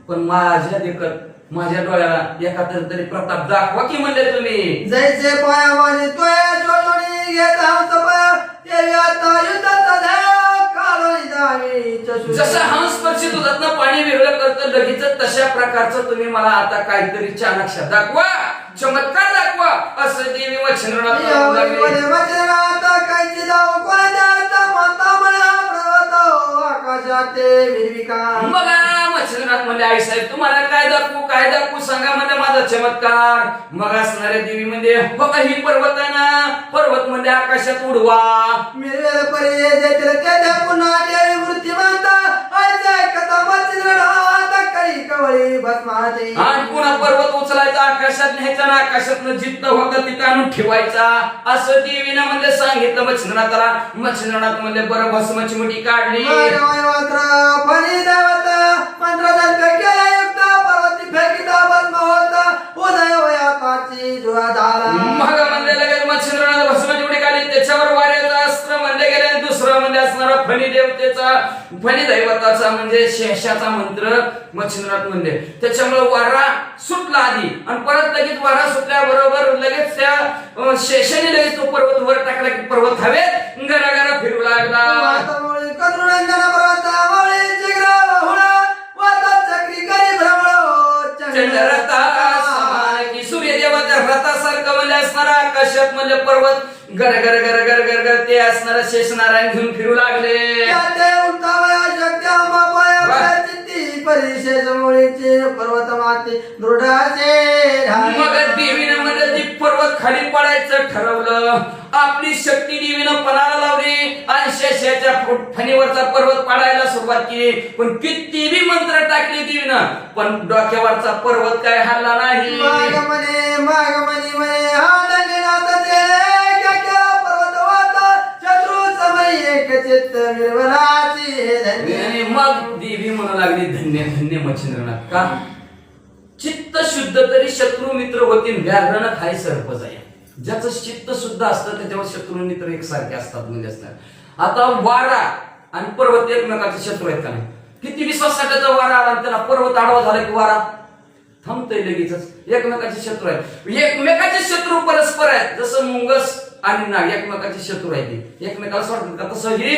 पण माझ्या देखत माझ्या डोळ्याला एखादा तरी प्रताप दाखवा की म्हणले तुम्ही
जैसे पाया माझे तोया जोडणी घेत आता युद्धाचा ध्येय काढून जावी
जसं हंस पक्षी दुधातनं पाणी वेगळं करतं लगेच तशा प्रकारचं तुम्ही मला आता काहीतरी चाणक्य दाखवा चमत्कार दाखवा असं देवी मच्छिंद्रनाथ मच्छिंद्रनाथ म्हणले आई साहेब तुम्हाला काय दाखवू सांगा म्हणजे माझा चमत्कार मग असणाऱ्या देवी म्हणजे बघा ही पर्वत आहे ना पर्वत म्हणजे आकाशात उडवा आणि पुन्हा पर्वत उचलायचा आकाशात न्यायचा ना आकाशातनं जिथं होतं तिथं आणून ठेवायचा असं देवीनं म्हणजे सांगितलं मच्छिंद्रनाथाला मच्छिंद्रनाथ म्हणजे बरं भस्माची मुठी काढली मग म्हणजे लगेच मच्छिंद्रनाथ भस्माची मुठी काढली त्याच्यावर वाऱ्याचं अस्त्र म्हणले गेले आणि दुसरं म्हणजे असणारा फणी देवतेचा फणी दैवताचा म्हणजे शेषाचा मंत्र मच्छिंद्रनाथ म्हणले त्याच्यामुळे वारा सुटला आधी आणि परत लगेच वारा सुटल्याबरोबर लगेच त्या शेषाने लगेच तो पर्वत वर टाकला की पर्वत हवेत गरागरा फिरू लागला सूर्यदेवाच्या रथासारखं म्हणजे असणारा आकाशात म्हणजे पर्वत गर गर गर गर गर गर ते असणारा शेष नारायण घेऊन फिरू लागले
विशेष मुळीचे पर्वत माते दृढाचे
मग देवीनं म्हणजे ती पर्वत खाली पडायचं ठरवलं. आपली शक्ती देवीनं पणाला लावली आणि शेषाच्या फणीवरचा पर्वत पाडायला सुरुवात केली. पण किती बी मंत्र टाकले देवीनं, पण डोक्यावरचा पर्वत काय हल्ला नाही.
माग म्हणे हा दंडनाथाचे पर्वत वाता शत्रू समय एक चित्त निर्मलाची हे धन्य.
आणि मग देवी म्हणू लागली धन्य धन्य मच्छिंद्रनाथ. का? चित्त शुद्ध तरी शत्रू मित्र होतील. व्याघ्रण खाय सर्पच आहे. ज्याचं चित्त शुद्ध असतं त्याच्यावर शत्रू मित्र एकसारखे असतात म्हणजे असतात. आता वारा आणि पर्वत एकमेकाचे शत्रू आहेत का नाही? किती विश्वासाचा वारा आला त्याला पर्वत आडवा झाला की वारा थांबतोय लगेचच. एकमेकाचे शत्रू आहेत. एकमेकाचे शत्रू परस्पर आहेत. जसं मुंगस आणि नाग एकमेकाचे शत्रू आहेत, एकमेकाला सोडतात का, तसं हे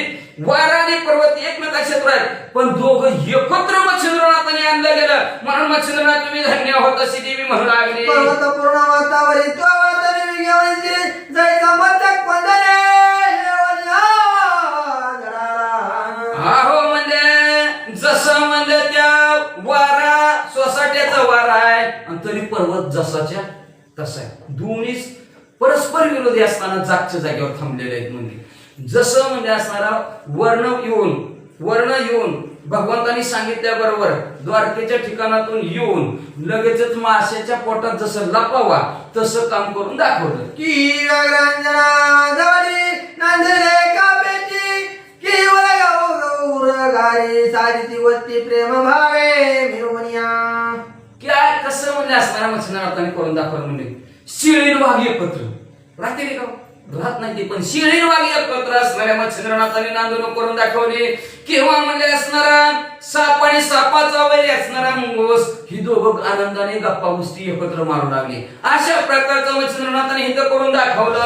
वारा आणि पर्वत एकमेकाचे शत्रू आहेत. पण दोघं एकत्र मच्छिंद्रनाथाने आणलं गेलं. म्हणून मच्छिंद्रनाथ तुम्ही धन्य होत अशी देवी म्हणू लागली.
पर्वत पूर्ण वातावरी तो वातावरी घेऊन जायचा मस्तक वंदने
हो म्हणजे जसं म्हणजे त्या वारा सोसाट्याचा वारा आहे आणि तरी पर्वत जसाच्या तसा आहे. दोन्ही परस्पर विरोधी असताना जागच्या जागेवर थांबलेले आहेत. म्हणजे जसं म्हणजे असणारा वर्ण येऊन भगवंतांनी सांगितल्याबरोबर द्वारकेच्या ठिकाणातून येऊन लगेचच माशाच्या पोटात जसं लपावा तसं काम करून दाखवलं.
की रंजना जवळी नांदले कापेची की गारी सारी वस्ती प्रेम भावे मिळवूनिया.
काय कसं म्हणजे असणारा मच्छिंद्रनाथाने करून दाखवलं. म्हणजे शिळीन वाघ एकत्र राहते का? राहत नाही ते, पण शिळीन वाघ एकत्र असणाऱ्या मच्छिंद्रनाथाने नांदून करून दाखवली. किंवा म्हणजे असणारा साप आणि सापाचा वैरी असणारा मुंगूस ही दोघं आनंदाने गप्पा गोष्टी एकत्र मारू लागली. अशा प्रकारचं मच्छिंद्रनाथाने हिथं करून दाखवलं.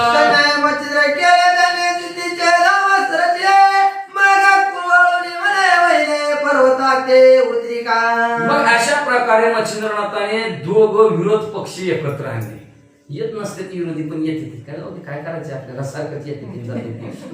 मच्छिंद्र केले त्याने तिचे धावसरचे मग कुवळूनी म्हणे वैने पर्वताते उद्रिका.
मग अशा प्रकारे मच्छिंद्रनाथाने दोघं विरोध पक्षी एकत्र आणले. येत नसते ती विरोधी पण येते ती काय करायचे आपल्याला सारखंच येते जाते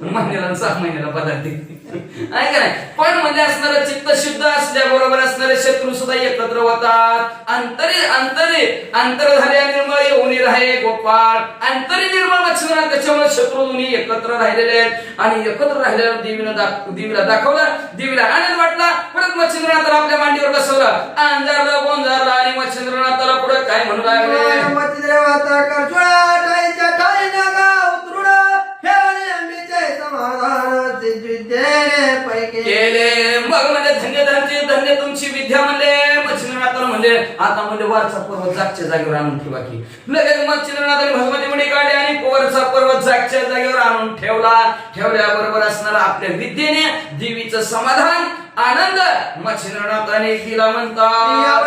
महिन्याला 6 महिन्याला पदार्थ आहे का नाही. पण म्हणजे असणारं चित्त शुद्ध असल्याबरोबर असणारे शत्रू सुद्धा एकत्र होतात. अंतर झाले निर्मळ येऊन राहे गोपाळ. अंतरी निर्मळ मच्छिंद्रनाथ त्याच्यामुळे शत्रू दोन्ही एकत्र राहिलेले आहेत. आणि एकत्र राहिल्यावर देवीला दाखवलं. देवीला आनंद वाटला. परत मच्छिंद्रनाथाला आपल्या मांडीवर बसवलं. अंजारलं गोंजारलं आणि मच्छिंद्रनाथाला पुढे काय म्हणू लागले.
मच्छिंद्र टाईच्या टाई नगा उतरुड खेळणे अंबीचे समाधान विद्येने पैकी
केले. मग म्हणजे धन्य तुमची विद्या म्हणले. मच्छिंद्रनाथाला म्हणले आता म्हणजे वरचा पर्वत जागच्या जागेवर आणून ठेवा की. लगेच मच्छिंद्रनाथाने भगवती मुडी काढली आणि वरचा पर्वत जागच्या जागेवर आणून ठेवल्याबरोबर असणारा आपल्या विद्येने देवीचं समाधान आनंद मच्छिंद्रनाथाने केला म्हणतात.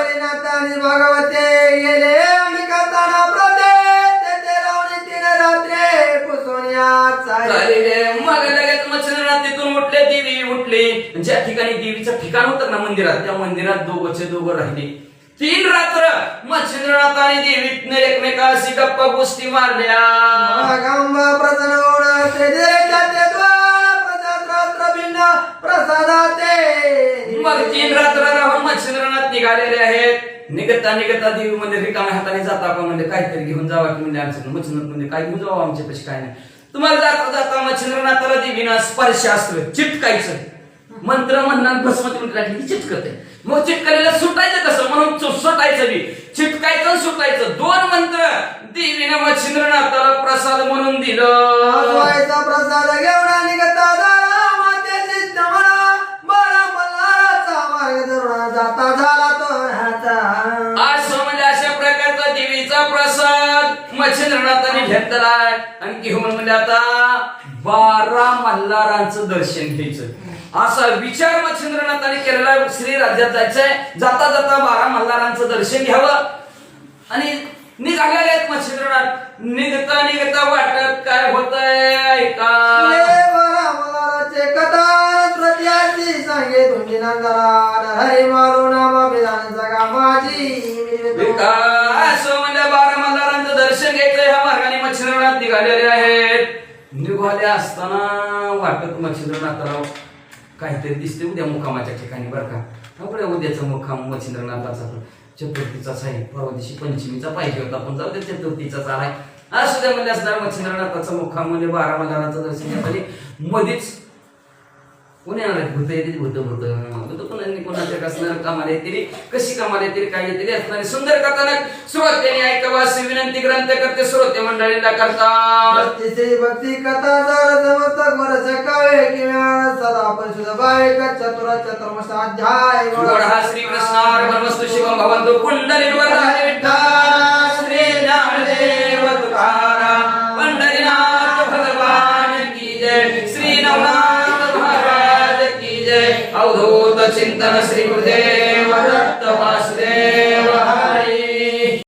भगवते गेले अंबिकाताना प्रते
मग लगेच मच्छिंद्रनाथ तिथून उठले. देवी उठली. ज्या ठिकाणी देवीचं ठिकाण होतं ना मंदिरात, त्या मंदिरात दोघं राहिले. 3 रात्र मच्छिंद्रनाथ आणि देवीतनं एकमेकाशी गप्पा गोष्टी मारल्या. मग 3 रात्र राहून मच्छिंद्रनाथ निघालेले आहेत. निघता देवी म्हणजे रिकाम्या हाताने जाता का म्हणजे काहीतरी घेऊन जावा की म्हणजे आमचं मच्छिंद्रनाथ म्हणजे काय घेऊन जावं आमच्या पैसे काय नाही. तुम्हाला जाता मच्छिंद्रनाथाला देवीनं स्पर्शास्त्र चिटकायचं मंत्र म्हणणार भस्मती म्हणजे चिटकते. मग चिटकलेलं सुटायचं कसं म्हणून सुटायचं बी चिटकायचं सुटायचं 2 मंत्र देवीनं मच्छिंद्रनाथाला प्रसाद म्हणून दिलं.
प्रसाद घेऊन निघता जाता झाला तो
असं म्हणजे अशा प्रकारचा देवीचा प्रसाद मच्छिंद्रनाथाने घेतला. आणि घेऊन म्हणजे आता 12 मल्हारांचं दर्शन घ्यायचं असा विचार मच्छिंद्रनाथाने केलेला. श्री राज्यात जायचंय. जाता 12 मल्हारांचं दर्शन घ्यावं आणि निघालेले आहेत मच्छिंद्रनाथ. निघता वाटत काय होतंय ऐका.
सांगे तुझी नंदरा हरी मारू नाम विधान जगा माझी
असं म्हणजे 12 मल्हारांचं दर्शन घ्यायचं ह्या मार्गाने मच्छिंद्रनाथ निघालेले आहेत. निघाले असताना वाटत मच्छिंद्रनाथाला काहीतरी दिसते उद्या मुक्कामाच्या ठिकाणी बरं का. आपल्या उद्याचा मुक्काम मच्छिंद्रनाथाचा चतुर्थीचाच आहे. परवा दिवशी पंचमीचा पाहिजे होता पण जाऊ दे चतुर्थीचाच आलाय. असू द्या म्हणजे असणार मच्छिंद्रनाथाचा मुक्काम म्हणजे 12 मल्हाराचं दर्शन घेतले. मध्येच कोणी आलं भूत येते भूत कोणाच्या असणार कामाला येतील कशी कामाला येतील काय येतील असणारी सुंदर कथानक श्रोत्यांनी ऐकावा अशी विनंती ग्रंथ करते श्रोते मंडळीला करता.
भक्ती भक्ती कथा जर जमतक वरच कावे किंवा सदा आपण सुद्धा बायक चतुर्थ अध्याय
गोड हा श्री कृष्णार्पणमस्तु शिवम भवन्तु पुंडलिक वरदाय विठ्ठल श्री ज्ञानदेव तुकाराम पंढरीनाथ भगवान की जय. श्री नवनाथ महाराज की जय. अवधूत चिंतन श्री गुरुदेव दत्त वासुदेव